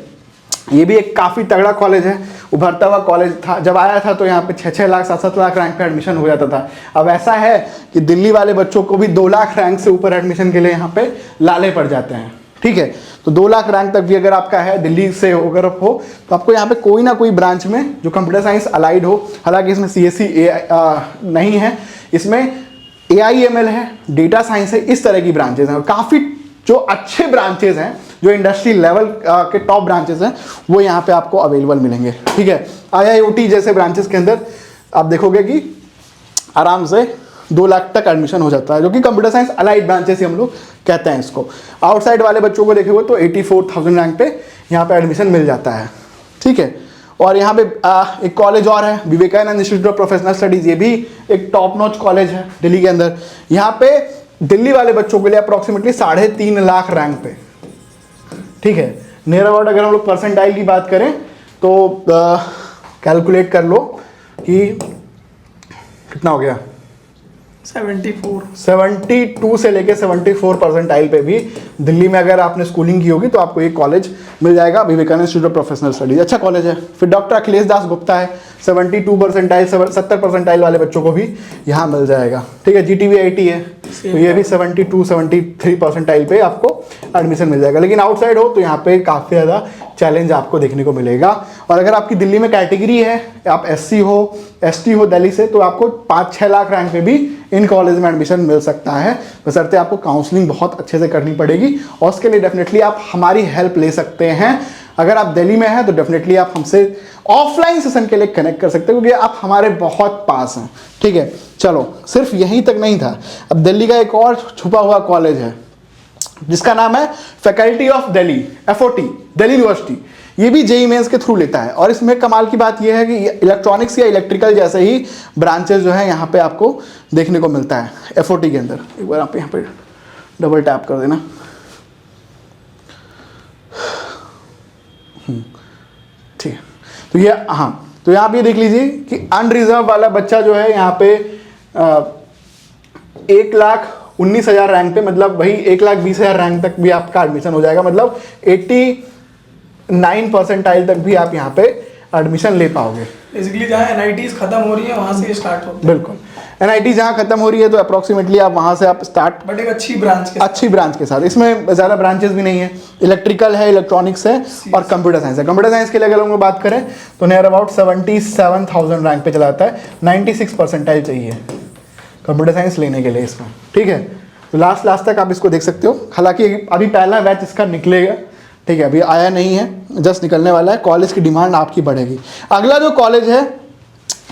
S1: ये भी एक काफ़ी तगड़ा कॉलेज है, उभरता हुआ कॉलेज था। जब आया था तो यहाँ पे 6-6 लाख 7-7 लाख रैंक पे एडमिशन हो जाता था। अब ऐसा है कि दिल्ली वाले बच्चों को भी 2 लाख रैंक से ऊपर एडमिशन के लिए यहाँ पे लाले पड़ जाते हैं। ठीक है, तो 2 लाख रैंक तक भी अगर आपका है दिल्ली से अगर हो तो आपको यहाँ पे कोई ना कोई ब्रांच में जो कंप्यूटर साइंस अलाइड हो, हालांकि इसमें CSE नहीं है, इसमें AIML है, डेटा साइंस है, इस तरह की ब्रांचेज हैं। और काफ़ी जो अच्छे ब्रांचेज हैं, जो इंडस्ट्री लेवल के टॉप ब्रांचेज हैं, वो यहाँ पे आपको अवेलेबल मिलेंगे। ठीक है, IIoT जैसे ब्रांचेस के अंदर आप देखोगे कि आराम से 2 लाख तक एडमिशन हो जाता है, जो कि कंप्यूटर साइंस अलाइड ब्रांचेस ही हम लोग कहते हैं इसको। आउटसाइड वाले बच्चों को देखोगे तो 84,000 रैंक पे यहाँ पे एडमिशन मिल जाता है। ठीक है, और यहाँ पे एक कॉलेज और है, Vivekananda institute of professional studies. ये भी एक टॉप नॉच कॉलेज है दिल्ली के अंदर। यहाँ पे दिल्ली वाले बच्चों के लिए अप्रॉक्सीमेटली 3.5 लाख रैंक पे। ठीक है, नियर अबाउट अगर हम लोग परसेंटाइल की बात करें तो कैलकुलेट कर लो कि कितना हो गया, 72 से लेके 74 परसेंटाइल पे भी दिल्ली में अगर आपने स्कूलिंग की होगी तो आपको एक कॉलेज मिल जाएगा, Vivekananda institute of professional studies. अच्छा कॉलेज है। फिर डॉक्टर अखिलेश दास गुप्ता है, 72 परसेंटाइल 70 परसेंटाइल वाले बच्चों को भी यहाँ मिल जाएगा। ठीक है, GTVIT है, तो ये भी 72-73 परसेंटाइल पे आपको एडमिशन मिल जाएगा। लेकिन आउटसाइड हो तो यहाँ पे काफ़ी ज़्यादा चैलेंज आपको देखने को मिलेगा। और अगर आपकी दिल्ली में कैटेगरी है, आप SC हो ST हो दिल्ली से, तो आपको 5-6 लाख रैंक पे भी इन कॉलेज में एडमिशन मिल सकता है, बशर्ते आपको काउंसलिंग बहुत अच्छे से करनी पड़ेगी। और उसके लिए डेफिनेटली आप हमारी हेल्प ले सकते हैं। अगर आप दिल्ली में हैं तो डेफिनेटली आप हमसे ऑफलाइन सेशन के लिए कनेक्ट कर सकते हैं, क्योंकि आप हमारे बहुत पास हैं। ठीक है, चलो सिर्फ यहीं तक नहीं था, अब दिल्ली का एक और छुपा हुआ कॉलेज है जिसका नाम है faculty of Delhi, FOT, Delhi university. ये भी JEE मेंस के थ्रू लेता है। और इसमें कमाल की बात यह है कि इलेक्ट्रॉनिक्स या इलेक्ट्रिकल जैसे ही ब्रांचेस जो है यहाँ पे आपको देखने को मिलता है FOT के अंदर। एक बार आप यहाँ पे डबल टैप कर देना। ठीक है, तो ये हाँ, तो यहाँ पे देख लीजिए कि अनरिजर्व वाला बच्चा जो है यहाँ पे 1,19,000 रैंक पे, मतलब वही 1,20,000 रैंक तक भी आपका एडमिशन हो जाएगा। मतलब 89 परसेंटाइल तक भी आप यहाँ पे एडमिशन ले पाओगे।
S2: बेसिकली जहाँ NITs खत्म हो रही है वहाँ से स्टार्ट होता है।
S1: बिल्कुल, NIT जहाँ खत्म हो रही है तो अप्रोक्सीमेटली आप वहाँ से आप स्टार्ट,
S2: बट एक अच्छी ब्रांच के साथ।
S1: इसमें ज़्यादा ब्रांचेस भी नहीं है, इलेक्ट्रिकल है, इलेक्ट्रॉनिक्स है और कंप्यूटर साइंस है। कंप्यूटर साइंस के लिए अगर हम लोग बात करें तो नियर अबाउट 77,000 रैंक पे चला जाता है। 96 परसेंटाइल चाहिए कंप्यूटर साइंस लेने के लिए इसमें। ठीक है, तो लास्ट तक आप इसको देख सकते हो। हालांकि अभी पहला बैच इसका निकलेगा, ठीक है, अभी आया नहीं है, जस्ट निकलने वाला है। कॉलेज की डिमांड आपकी बढ़ेगी। अगला जो कॉलेज है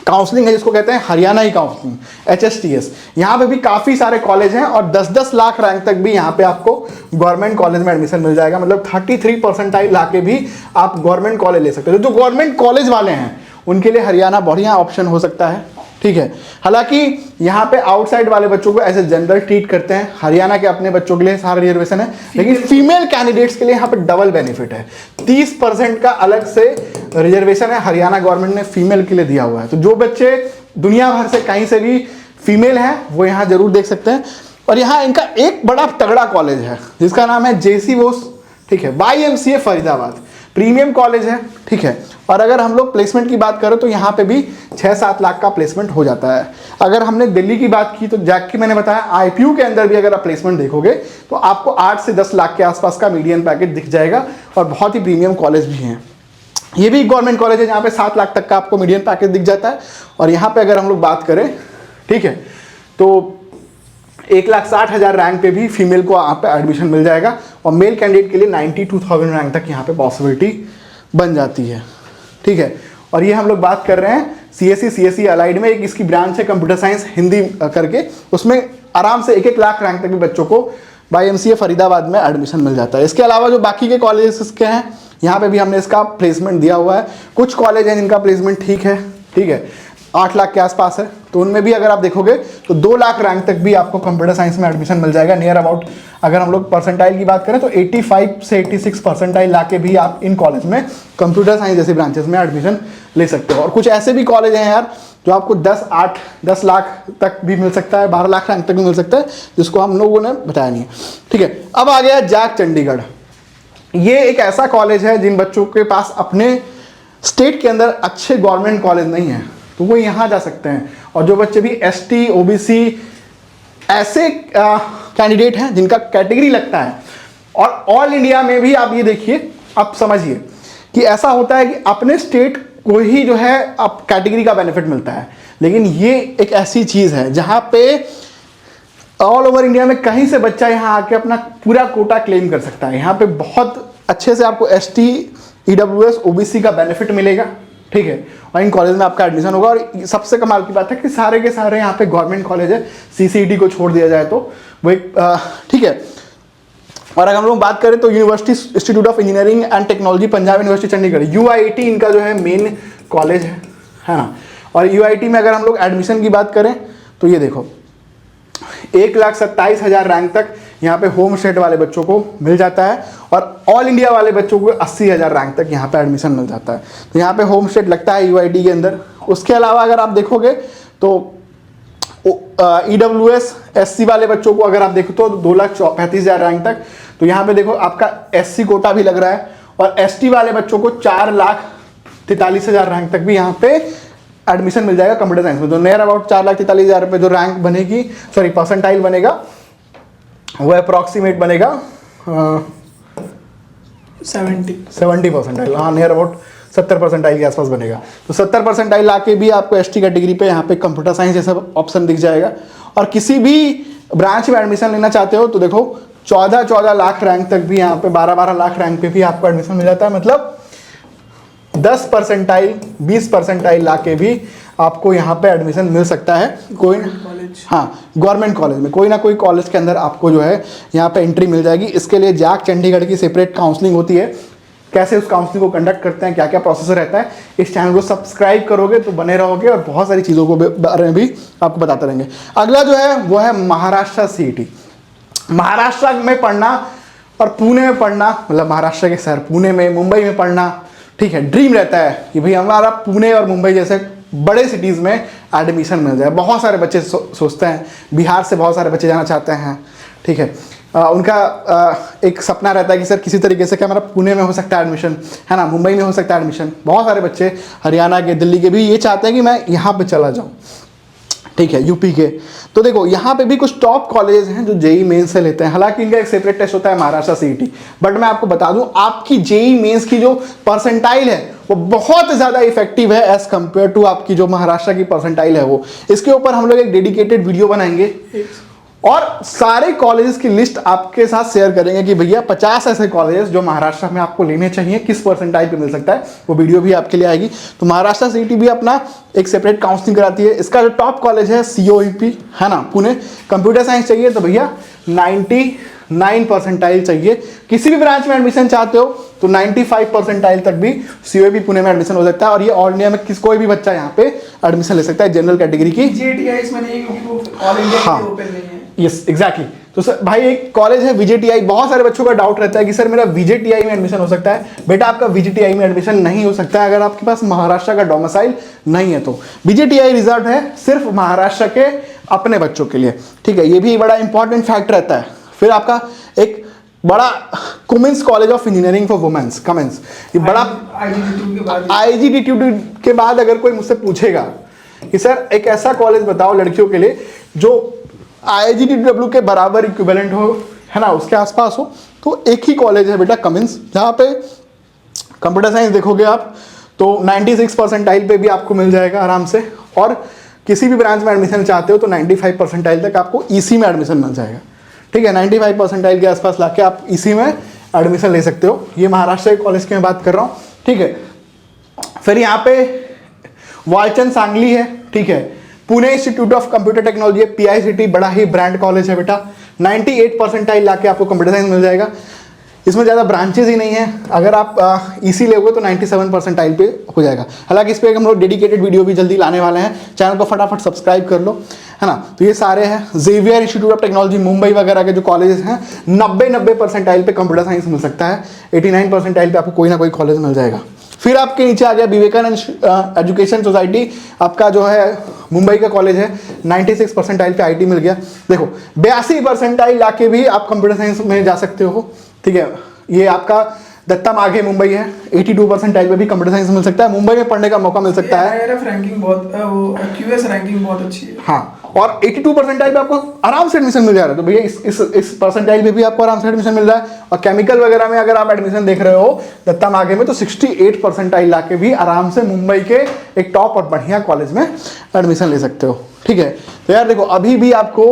S1: काउंसलिंग है, जिसको कहते हैं हरियाणा ही काउंसलिंग, HSTS। यहाँ पे भी काफ़ी सारे कॉलेज हैं और 10-10 लाख रैंक तक भी यहाँ पे आपको गवर्नमेंट कॉलेज में एडमिशन मिल जाएगा। मतलब 33 परसेंटाइल लाके भी आप गवर्नमेंट कॉलेज ले सकते हो। जो गवर्नमेंट कॉलेज वाले हैं उनके लिए हरियाणा बढ़िया ऑप्शन हो सकता है। ठीक है, हालांकि यहाँ पे आउटसाइड वाले बच्चों को एज ए जनरल ट्रीट करते हैं। हरियाणा के अपने बच्चों के लिए सारा रिजर्वेशन है, लेकिन फीमेल कैंडिडेट्स के लिए यहाँ पे डबल बेनिफिट है। 30% का अलग से रिजर्वेशन है, हरियाणा गवर्नमेंट ने फीमेल के लिए दिया हुआ है। तो जो बच्चे दुनिया भर से कहीं से भी फीमेल हैं वो यहाँ जरूर देख सकते हैं। और यहाँ इनका एक बड़ा तगड़ा कॉलेज है जिसका नाम है JC बोस। ठीक है, YMCA फरीदाबाद, प्रीमियम कॉलेज है। ठीक है, और अगर हम लोग प्लेसमेंट की बात करें तो यहाँ पे भी 6-7 लाख का प्लेसमेंट हो जाता है। अगर हमने दिल्ली की बात की तो जैक की मैंने बताया IPU के अंदर भी अगर आप प्लेसमेंट देखोगे तो आपको 8 से 10 लाख के आसपास का मीडियन पैकेज दिख जाएगा। और बहुत ही प्रीमियम कॉलेज भी हैं। ये भी गवर्नमेंट कॉलेज है जहाँ पे 7 लाख तक का आपको मीडियन पैकेज दिख जाता है। और यहाँ पे अगर हम लोग बात करें, ठीक है, तो 1,60,000 रैंक पे भी फीमेल को यहाँ पे एडमिशन मिल जाएगा। और मेल कैंडिडेट के लिए 92,000 रैंक तक यहाँ पे पॉसिबिलिटी बन जाती है। ठीक है, और ये हम लोग बात कर रहे हैं CSE अलाइड में। एक इसकी ब्रांच है कंप्यूटर साइंस हिंदी करके, उसमें आराम से 1-1 लाख रैंक तक भी बच्चों को YMCA फरीदाबाद में एडमिशन मिल जाता है। इसके अलावा जो बाकी के कॉलेजेस इसके हैं यहाँ पे भी हमने इसका प्लेसमेंट दिया हुआ है। कुछ कॉलेज हैं जिनका प्लेसमेंट ठीक है 8 लाख के आसपास है, तो उनमें भी अगर आप देखोगे तो 2 लाख रैंक तक भी आपको कंप्यूटर साइंस में एडमिशन मिल जाएगा। नियर अबाउट अगर हम लोग परसेंटाइल की बात करें तो 85 से 86 परसेंटाइल लाके भी आप इन कॉलेज में कंप्यूटर साइंस जैसे ब्रांचेस में एडमिशन ले सकते हो। और कुछ ऐसे भी कॉलेज हैं यार जो आपको 10 लाख तक भी मिल सकता है, 12 लाख रैंक तक भी मिल सकता है, जिसको हम लोगों ने बताया नहीं है। ठीक है, अब आ गया जैक चंडीगढ़। ये एक ऐसा कॉलेज है जिन बच्चों के पास अपने स्टेट के अंदर अच्छे गवर्नमेंट कॉलेज नहीं है तो वो यहाँ जा सकते हैं। और जो बच्चे भी एसटी, ओबीसी ऐसे कैंडिडेट हैं जिनका कैटेगरी लगता है, और ऑल इंडिया में भी आप ये देखिए, आप समझिए कि ऐसा होता है कि अपने स्टेट को ही जो है आप कैटेगरी का बेनिफिट मिलता है, लेकिन ये एक ऐसी चीज़ है जहाँ पे ऑल ओवर इंडिया में कहीं से बच्चा यहाँ आके अपना पूरा कोटा क्लेम कर सकता है। यहाँ पे बहुत अच्छे से आपको एसटी, ईडब्ल्यूएस, ओबीसी का बेनिफिट मिलेगा, ठीक है, और इन कॉलेज में आपका एडमिशन होगा। और सबसे कमाल की बात है कि सारे के सारे यहाँ पे गवर्नमेंट कॉलेज है, सीसीईटी को छोड़ दिया जाए तो वो एक ठीक है। और अगर हम लोग बात करें तो university institute of engineering and technology, Punjab university Chandigarh, UIT इनका जो है मेन कॉलेज है ना। और यूआईटी में अगर हम लोग एडमिशन की बात करें तो ये देखो 1,27,000 रैंक तक यहाँ पे होम स्टेट वाले बच्चों को मिल जाता है, और ऑल इंडिया वाले बच्चों को 80,000 रैंक तक यहाँ पे एडमिशन मिल जाता है। तो यहाँ पे होम स्टेट लगता है यूआईटी के अंदर। उसके अलावा अगर आप देखोगे तो ईडब्ल्यूएस, एससी वाले बच्चों को अगर आप देखो तो 2,35,000 रैंक तक, तो यहाँ पे देखो आपका एससी कोटा भी लग रहा है। और एसटी वाले बच्चों को 4,43,000 रैंक तक भी यहाँ पे एडमिशन मिल जाएगा कंप्यूटर साइंस में। तो नियर अबाउट 4,43,000 रुपये जो रैंक बनेगी, सॉरी परसेंटाइल बनेगा, वो अप्रॉक्सीमेट बनेगा 70 परसेंटाइल, हाँ नियर अबाउट 70 परसेंटाइल के आसपास बनेगा। तो 70 परसेंटाइल ला के भी आपको एसटी कैटेगरी पे यहाँ पे कंप्यूटर साइंस ये सब ऑप्शन दिख जाएगा। और किसी भी ब्रांच में एडमिशन लेना चाहते हो तो देखो 14 लाख रैंक तक भी यहाँ पे 12 लाख रैंक पे भी आपको एडमिशन मिल जाता है। मतलब 10 परसेंटाइल 20 परसेंटाइल ला के भी आपको यहाँ पे एडमिशन मिल सकता है कोई, हाँ गवर्नमेंट कॉलेज में, कोई ना कोई कॉलेज के अंदर आपको जो है यहाँ पे एंट्री मिल जाएगी। इसके लिए जैक चंडीगढ़ की सेपरेट काउंसलिंग होती है। कैसे उस काउंसलिंग को कंडक्ट करते हैं, क्या क्या प्रोसेस रहता है, इस चैनल को सब्सक्राइब करोगे तो बने रहोगे और बहुत सारी चीज़ों को बारे में भी आपको बताते रहेंगे। अगला जो है वो है महाराष्ट्र सीईटी। महाराष्ट्र में पढ़ना और पुणे में पढ़ना, मतलब महाराष्ट्र के शहर पुणे में, मुंबई में पढ़ना, ठीक है, ड्रीम रहता है कि भाई हमारा पुणे और मुंबई जैसे बड़े सिटीज़ में एडमिशन मिल जाए। बहुत सारे बच्चे सोचते हैं, बिहार से बहुत सारे बच्चे जाना चाहते हैं, ठीक है, उनका एक सपना रहता है कि सर किसी तरीके से क्या हमारा पुणे में हो सकता है एडमिशन, है ना, मुंबई में हो सकता है एडमिशन। बहुत सारे बच्चे हरियाणा के, दिल्ली के भी ये चाहते हैं कि मैं यहाँ पे चला जाऊँ, ठीक है, यूपी के। तो देखो यहाँ पे भी कुछ टॉप कॉलेज हैं जो जेई मेंस से लेते हैं, हालांकि इनका एक सेपरेट टेस्ट होता है महाराष्ट्र सीईटी। बट मैं आपको बता दूं आपकी जेई मेंस की जो परसेंटाइल है वो बहुत ज़्यादा इफेक्टिव है एज कंपेयर टू आपकी जो महाराष्ट्र की परसेंटाइल है वो। इसके ऊपर हम लोग एक डेडिकेटेड वीडियो बनाएंगे और सारे कॉलेजेस की लिस्ट आपके साथ शेयर करेंगे कि भैया 50 ऐसे कॉलेजेस जो महाराष्ट्र में आपको लेने चाहिए, किस परसेंटाइल पे मिल सकता है, वो वीडियो भी आपके लिए आएगी। तो महाराष्ट्र सीईटी भी अपना एक सेपरेट काउंसलिंग कराती है। इसका जो टॉप कॉलेज है सीओईपी, है ना, पुणे। कंप्यूटर साइंस चाहिए तो भैया 99 परसेंटाइल चाहिए। किसी भी ब्रांच में एडमिशन चाहते हो तो 95 परसेंटाइल तक भी सीओईपी पुणे में एडमिशन हो सकता है। और ये ऑल इंडिया में कोई भी बच्चा यहाँ पे एडमिशन ले सकता है जनरल कैटेगरी की।
S2: जेटीआई इसमें नहीं है क्योंकि वो ऑल इंडिया के लिए ओपन नहीं है।
S1: Yes exactly. तो सर भाई एक कॉलेज है विजेटीआई। बहुत सारे बच्चों का डाउट रहता है कि सर मेरा विजेटीआई में एडमिशन हो सकता है। बेटा आपका विजेटीआई में एडमिशन नहीं हो सकता है अगर आपके पास महाराष्ट्र का डोमिसाइल नहीं है। तो विजेटीआई रिजर्व है सिर्फ महाराष्ट्र के अपने बच्चों के लिए, ठीक है, ये भी बड़ा इंपॉर्टेंट फैक्ट रहता है। फिर आपका एक बड़ा Cummins college of engineering for womens, Cummins, ये बड़ा आईजीडीटी के बाद अगर कोई मुझसे पूछेगा कि सर एक ऐसा कॉलेज बताओ लड़कियों के लिए जो आईजीडीडब्ल्यू के बराबर इक्विवेलेंट हो, है ना, उसके आसपास हो, तो एक ही कॉलेज है बेटा कमिंस, जहाँ पे कंप्यूटर साइंस देखोगे आप तो 96 परसेंटाइल पे भी आपको मिल जाएगा आराम से। और किसी भी ब्रांच में एडमिशन चाहते हो तो 95 परसेंटाइल तक आपको ईसी में एडमिशन मिल जाएगा, ठीक है। 95 परसेंटाइल के आसपास लाके आप ईसी में एडमिशन ले सकते हो। ये महाराष्ट्र के कॉलेज की मैं बात कर रहा हूँ, ठीक है। फिर यहाँ पे वालचंद सांगली है, ठीक है, Pune institute of computer technology, PICT, बड़ा ही ब्रांड कॉलेज है बेटा। 98 परसेंटाइल लाके आपको कंप्यूटर साइंस मिल जाएगा। इसमें ज़्यादा ब्रांचेज ही नहीं है। अगर आप ईसी लोगे तो 97 परसेंटाइल पे हो जाएगा। हालांकि इस पर हम लोग डेडिकेटेड वीडियो भी जल्दी लाने वाले हैं, चैनल को फटाफट सब्सक्राइब कर लो, है ना। तो ये सारे हैं। Xavier institute of technology Mumbai वगैरह के जो कॉलेजेस हैं 90 परसेंटाइल पे कंप्यूटर साइंस मिल सकता है। 89 परसेंटाइल पे आपको कोई ना कोई कॉलेज मिल जाएगा। फिर आपके नीचे आ गया विवेकानंद एजुकेशन सोसाइटी, आपका जो है मुंबई का कॉलेज है। 96 परसेंटाइल पे आईटी मिल गया। देखो 82 परसेंटाइल लाके भी आप कंप्यूटर साइंस में जा सकते हो, ठीक है। ये आपका दत्ता माघे मुंबई है, 82 परसेंटाइल पे भी कंप्यूटर साइंस मिल सकता है, मुंबई में पढ़ने का मौका मिल सकता है।
S2: IRF रैंकिंग बहुत वो QS रैंकिंग बहुत अच्छी है।
S1: हाँ, और 82 परसेंटाइल पे आपको आराम से एडमिशन मिल जा रहा है। तो भैया इस परसेंटाइल पे भी आपको आराम से एडमिशन मिल रहा है। और केमिकल वगैरह में अगर आप एडमिशन देख रहे हो दत्ता माघे में, तो 68 परसेंटाइल लाके भी आराम से मुंबई के एक टॉप और बढ़िया कॉलेज में एडमिशन ले सकते हो। ठीक है, तो यार देखो अभी भी आपको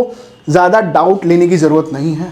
S1: ज़्यादा डाउट लेने की ज़रूरत नहीं है।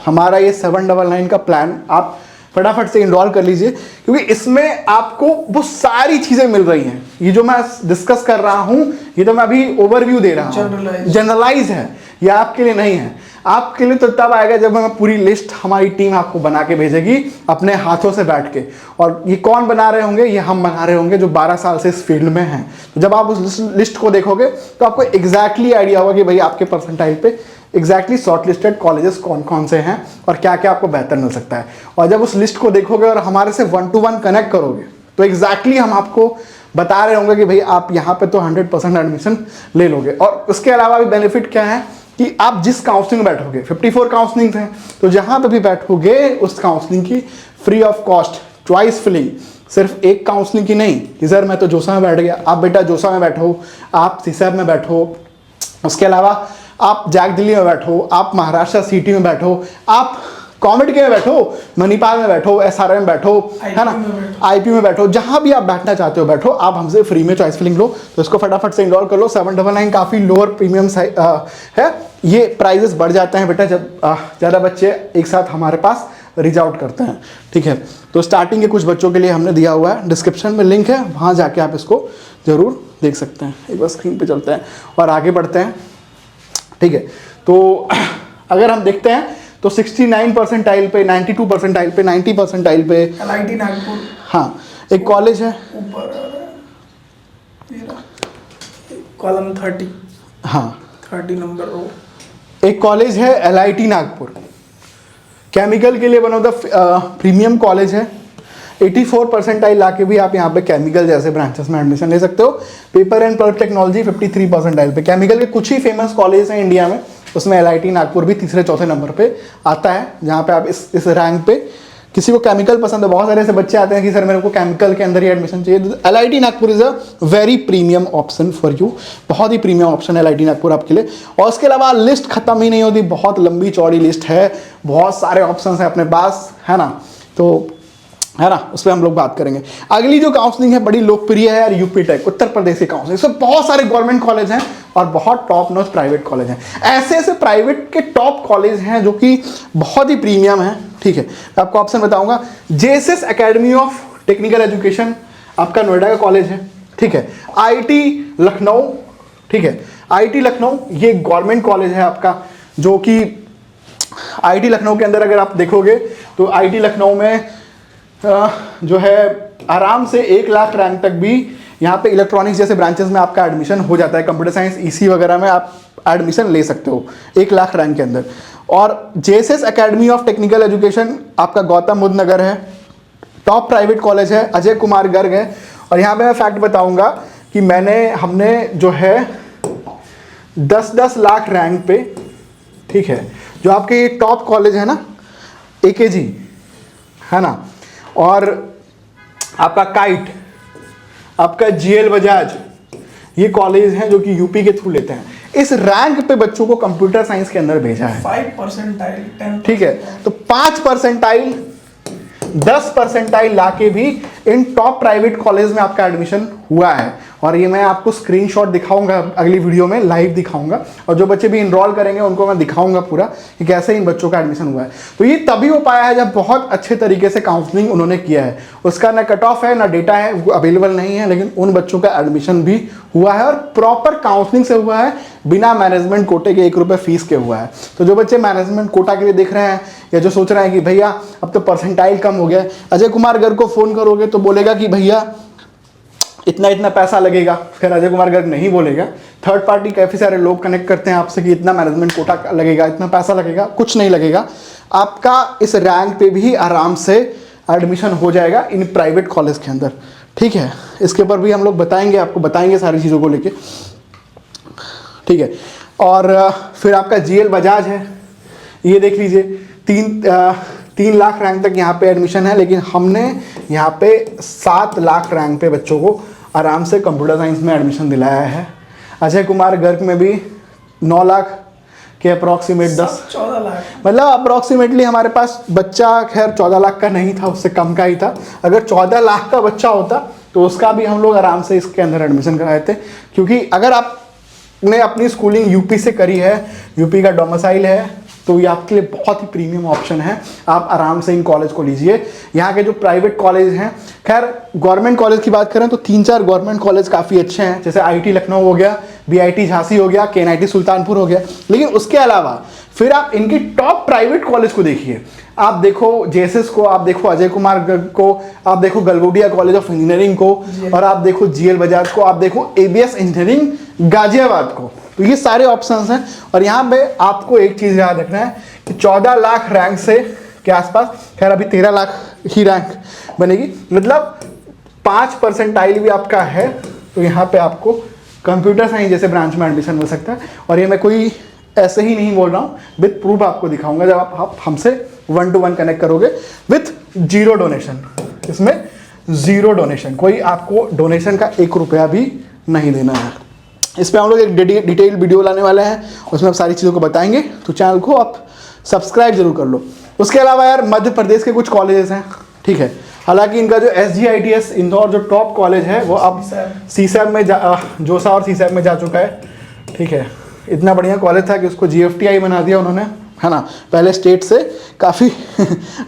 S1: हमारा ये 799 का प्लान आप फटाफट से इनरोल कर लीजिए, क्योंकि इसमें आपको वो सारी चीजें मिल रही हैं। ये जो मैं डिस्कस कर रहा हूं, ये तो मैं अभी ओवरव्यू दे रहा हूं, जनरलाइज है, ये आपके लिए नहीं है। आपके लिए तो तब आएगा जब मैं पूरी लिस्ट हमारी टीम आपको बना के भेजेगी अपने हाथों से बैठ के। और ये कौन बना रहे होंगे? ये हम बना रहे होंगे जो 12 साल से इस फील्ड में हैं। तो जब आप उस लिस्ट को देखोगे तो आपको एग्जैक्टली आइडिया होगा कि भाई आपके परसेंटाइल पे एग्जैक्टली शॉर्टलिस्टेड कॉलेजेस कौन कौन से हैं और क्या क्या आपको बेहतर मिल सकता है। और जब उस लिस्ट को देखोगे और हमारे से 1 to 1 कनेक्ट करोगे तो एग्जैक्टली हम आपको बता रहे होंगे कि भाई आप यहाँ पे तो 100% एडमिशन ले लोगे। और उसके अलावा भी बेनिफिट क्या है कि आप जिस काउंसलिंग में बैठोगे, 54 काउंसलिंग हैं, तो जहाँ पे भी बैठोगे उस काउंसलिंग की free of cost choice filling, सिर्फ एक काउंसलिंग की नहीं कि सर मैं तो जोसा में बैठ गया, आप बेटा जोसा में बैठो, आप सीसैब में बैठो, उसके अलावा आप जैक दिल्ली में बैठो, आप महाराष्ट्र सिटी में बैठो, आप कॉमेड के में बैठो, मणिपाल में बैठो, SRM में बैठो, है ना, IP में बैठो, जहां भी आप बैठना चाहते हो बैठो, आप हमसे फ्री में चॉइस फिलिंग लो। तो इसको फटाफट से इनरोल कर लो। 799 काफ़ी लोअर प्रीमियम है। ये प्राइजेस बढ़ जाते हैं बेटा जब ज़्यादा बच्चे एक साथ हमारे पास रीच आउट करते हैं। ठीक है, तो स्टार्टिंग के कुछ बच्चों के लिए हमने दिया हुआ है, डिस्क्रिप्शन में लिंक है, वहाँ जाके आप इसको ज़रूर देख सकते हैं। एक बार स्क्रीन पर चलते हैं और आगे बढ़ते हैं। ठीक है, तो अगर हम देखते हैं तो 69 परसेंटाइल पे, 92 परसेंटाइल पे, 90 परसेंटाइल पे
S2: LIT नागपुर,
S1: हाँ एक कॉलेज है
S2: ऊपर कॉलम 30,
S1: हाँ
S2: 30 नंबर रो,
S1: एक कॉलेज है LIT नागपुर, केमिकल के लिए one of the premium college है। 84 परसेंटाइल लाके भी आप यहाँ पे केमिकल जैसे ब्रांचेस में एडमिशन ले सकते हो। Paper and pulp technology 53 percentile पे। केमिकल के कुछ ही फेमस कॉलेज हैं इंडिया में, उसमें LIT नागपुर भी तीसरे चौथे नंबर पे आता है, जहाँ पे आप इस रैंक पे किसी को केमिकल पसंद है। बहुत सारे ऐसे बच्चे आते हैं कि सर मेरे को केमिकल के अंदर ही एडमिशन चाहिए। LIT Nagpur is a very premium option for you, बहुत ही प्रीमियम ऑप्शन है LIT नागपुर आपके लिए। और उसके अलावा लिस्ट खत्म ही नहीं होती, बहुत लंबी चौड़ी लिस्ट है, बहुत सारे ऑप्शन है अपने पास, है ना, तो है ना, उस पर हम लोग बात करेंगे। अगली जो काउंसलिंग है बड़ी लोकप्रिय है यार, यूपी टेक, उत्तर प्रदेश की काउंसलिंग। इसमें बहुत सारे गवर्नमेंट कॉलेज हैं और बहुत टॉप नॉच प्राइवेट कॉलेज हैं। ऐसे ऐसे प्राइवेट के टॉप कॉलेज हैं जो कि बहुत ही प्रीमियम है। ठीक है, मैं आपको ऑप्शन बताऊंगा। JSS academy of technical education आपका नोएडा का कॉलेज है। ठीक है, IIT लखनऊ, ठीक है, IIT लखनऊ ये गवर्नमेंट कॉलेज है आपका, जो कि IIT लखनऊ के अंदर अगर आप देखोगे तो IIT लखनऊ में जो है आराम से 1 लाख रैंक तक भी यहाँ पे इलेक्ट्रॉनिक्स जैसे ब्रांचेस में आपका एडमिशन हो जाता है। कंप्यूटर साइंस EC वगैरह में आप एडमिशन ले सकते हो 1 लाख रैंक के अंदर। और JSS academy of technical education आपका गौतम बुद्ध नगर है, टॉप प्राइवेट कॉलेज है, अजय कुमार गर्ग है। और यहाँ पे मैं फैक्ट बताऊँगा कि हमने जो है 10-10 लाख रैंक पे, ठीक है, जो आपके ये टॉप कॉलेज है ना, AKG है ना, और आपका काइट, आपका GL बजाज, ये कॉलेज हैं जो कि यूपी के थ्रू लेते हैं। इस रैंक पे बच्चों को कंप्यूटर साइंस के अंदर भेजा है।
S2: 5 परसेंटाइल, 10,
S1: ठीक है, तो 5 परसेंटाइल, 10 परसेंटाइल लाके भी इन टॉप प्राइवेट कॉलेज में आपका एडमिशन हुआ है। और ये मैं आपको स्क्रीनशॉट दिखाऊंगा अगली वीडियो में, लाइव दिखाऊंगा। और जो बच्चे भी इनरोल करेंगे उनको मैं दिखाऊंगा पूरा कि कैसे इन बच्चों का एडमिशन हुआ है। तो ये तभी हो पाया है जब बहुत अच्छे तरीके से काउंसलिंग उन्होंने किया है। उसका ना कट ऑफ है ना डेटा है, वो अवेलेबल नहीं है, लेकिन उन बच्चों का एडमिशन भी हुआ है और प्रॉपर काउंसलिंग से हुआ है, बिना मैनेजमेंट कोटे के 1 रुपये फीस के हुआ है। तो जो बच्चे मैनेजमेंट कोटा के लिए देख रहे हैं या जो सोच रहे हैं कि भैया अब तो परसेंटाइल कम हो गया, अजय कुमार गर्ग को फ़ोन करोगे तो बोलेगा कि भैया इतना इतना पैसा लगेगा। फिर अजय कुमार गर्ग नहीं बोलेगा, थर्ड पार्टी काफ़ी सारे लोग कनेक्ट करते हैं आपसे कि इतना मैनेजमेंट कोटा लगेगा, इतना पैसा लगेगा। कुछ नहीं लगेगा, आपका इस रैंक पे भी आराम से एडमिशन हो जाएगा इन प्राइवेट कॉलेज के अंदर। ठीक है, इसके ऊपर भी हम लोग बताएंगे, आपको बताएंगे सारी चीज़ों को लेके। ठीक है, और फिर आपका GL बजाज है, ये देख लीजिए, 3 लाख रैंक तक यहाँ पे एडमिशन है, लेकिन हमने यहाँ पे 7 लाख रैंक पे बच्चों को आराम से कंप्यूटर साइंस में एडमिशन दिलाया है। अजय कुमार गर्ग में भी 9 लाख के अप्रॉक्सीमेट
S2: 14 लाख,
S1: मतलब अप्रॉक्सीमेटली हमारे पास बच्चा खैर 14 लाख का नहीं था, उससे कम का ही था। अगर 14 लाख का बच्चा होता तो उसका भी हम लोग आराम से इसके अंदर एडमिशन कराए थे, क्योंकि अगर आपने अपनी स्कूलिंग यूपी से करी है, यूपी का डोमिसाइल है, तो ये आपके लिए बहुत ही प्रीमियम ऑप्शन है। आप आराम से इन कॉलेज को लीजिए। यहाँ के जो प्राइवेट कॉलेज हैं, खैर गवर्नमेंट कॉलेज की बात करें तो 3-4 गवर्नमेंट कॉलेज काफ़ी अच्छे हैं, जैसे आईटी लखनऊ हो गया, बीआईटी झांसी हो गया, केएनआईटी सुल्तानपुर हो गया। लेकिन उसके अलावा फिर आप इनकी टॉप प्राइवेट कॉलेज को देखिए। आप देखो जेएसएस को, आप देखो अजय कुमार गर्ग को, आप देखो गलगोटिया कॉलेज ऑफ इंजीनियरिंग को, और आप देखो जीएल बजाज को, आप देखो एबीएस इंजीनियरिंग गाजियाबाद को। तो ये सारे ऑप्शंस हैं। और यहाँ पे आपको एक चीज़ याद रखना है कि 14 लाख रैंक से के आसपास, खैर अभी 13 लाख ही रैंक बनेगी, मतलब 5% भी आपका है, तो यहाँ पे आपको कंप्यूटर साइंस जैसे ब्रांच में एडमिशन मिल सकता है। और ये मैं कोई ऐसे ही नहीं बोल रहा हूँ, विथ प्रूफ आपको दिखाऊंगा जब आप हमसे 1-to-1 कनेक्ट करोगे विथ 0 डोनेशन। इसमें 0 डोनेशन, कोई आपको डोनेशन का 1 रुपया भी नहीं देना है। इस पर हम लोग एक डिटेल वीडियो लाने वाले हैं, उसमें आप सारी चीज़ों को बताएंगे, तो चैनल को आप सब्सक्राइब जरूर कर लो। उसके अलावा यार मध्य प्रदेश के कुछ कॉलेजेस हैं, ठीक है, हालांकि इनका जो SGITS इंदौर जो टॉप कॉलेज है वो अब CSAB में जोसा और CSAB में जा चुका है, ठीक है। इतना बढ़िया कॉलेज था कि उसको GFTI बना दिया उन्होंने, है ना। पहले स्टेट से काफ़ी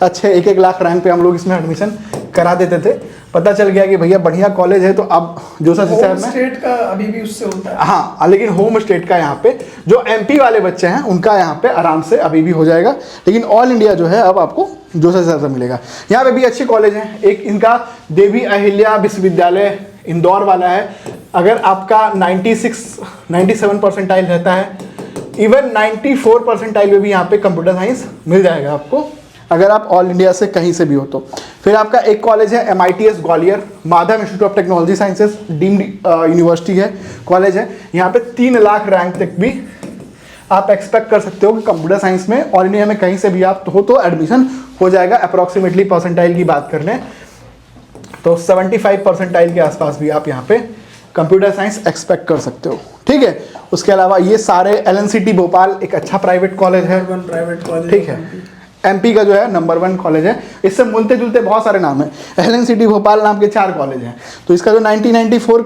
S1: अच्छे 1-1 लाख रैंक पे हम लोग इसमें एडमिशन करा देते थे। पता चल गया कि भैया बढ़िया कॉलेज है, तो अब जोसा CSAB में
S2: स्टेट का अभी भी उससे होता है,
S1: हाँ, लेकिन होम स्टेट का यहाँ पे जो MP वाले बच्चे हैं उनका यहाँ पे आराम से अभी भी हो जाएगा, लेकिन ऑल इंडिया जो है अब आपको जोसा CSAB से मिलेगा। यहाँ पे भी अच्छे कॉलेज हैं। एक इनका देवी अहिल्या विश्वविद्यालय इंदौर वाला है। अगर आपका 97 परसेंटाइल रहता है, इवन 94 परसेंटाइल में भी यहाँ पे कंप्यूटर साइंस मिल जाएगा आपको, अगर आप ऑल इंडिया से कहीं से भी हो तो। फिर आपका एक कॉलेज है MITS Gwalior, Madhav institute of technology sciences, deemed university है, कॉलेज है। यहाँ पे 3 लाख रैंक तक भी आप एक्सपेक्ट कर सकते हो कि कंप्यूटर साइंस में ऑल इंडिया में कहीं से भी आप हो तो एडमिशन हो जाएगा। अप्रॉक्सीमेटली परसेंटाइल की बात कर लें तो 75 परसेंटाइल के आसपास भी आप यहाँ पे कंप्यूटर साइंस एक्सपेक्ट कर सकते हो, ठीक है। उसके अलावा ये सारे LNCT भोपाल एक अच्छा प्राइवेट कॉलेज है,
S2: प्राइवेट कॉलेज,
S1: ठीक है। MP का जो है नंबर 1 कॉलेज है। इससे मिलते जुलते बहुत सारे नाम है। LNCT भोपाल नाम के 4 कॉलेज हैं। तो इसका जो 1994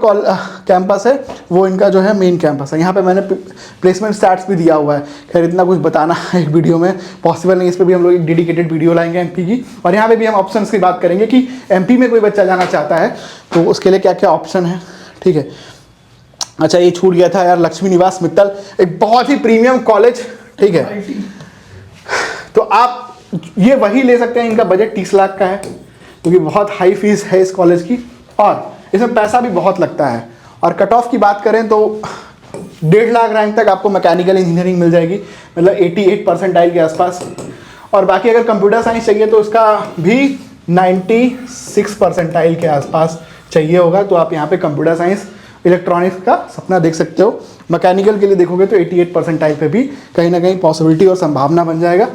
S1: कैंपस है वो इनका जो है मेन कैंपस है। यहाँ पे मैंने प्लेसमेंट स्टैट्स भी दिया हुआ है। खैर इतना कुछ बताना एक वीडियो में पॉसिबल नहीं, इस पर भी हम लोग एक डेडिकेटेड वीडियो लाएंगे MP की। और यहाँ पे भी हम ऑप्शंस की बात करेंगे कि MP में कोई बच्चा जाना चाहता है तो उसके लिए क्या क्या ऑप्शन है, ठीक है। अच्छा, ये छूट गया था यार, लक्ष्मी निवास मित्तल, एक बहुत ही प्रीमियम कॉलेज, ठीक है। तो आप ये वही ले सकते हैं, इनका बजट 30 लाख का है, क्योंकि बहुत हाई फीस है इस कॉलेज की और इसमें पैसा भी बहुत लगता है। और कट ऑफ की बात करें तो 1.5 लाख रैंक तक आपको मैकेनिकल इंजीनियरिंग मिल जाएगी, मतलब 88 परसेंटाइल के आसपास। और बाकी अगर कंप्यूटर साइंस चाहिए तो उसका भी 96 परसेंटाइल के आसपास चाहिए होगा। तो आप यहाँ पे कंप्यूटर साइंस इलेक्ट्रॉनिक्स का सपना देख सकते हो। मैकेनिकल के लिए देखोगे तो 88 परसेंटाइल पे भी कहीं ना कहीं पॉसिबिलिटी और संभावना बन जाएगा।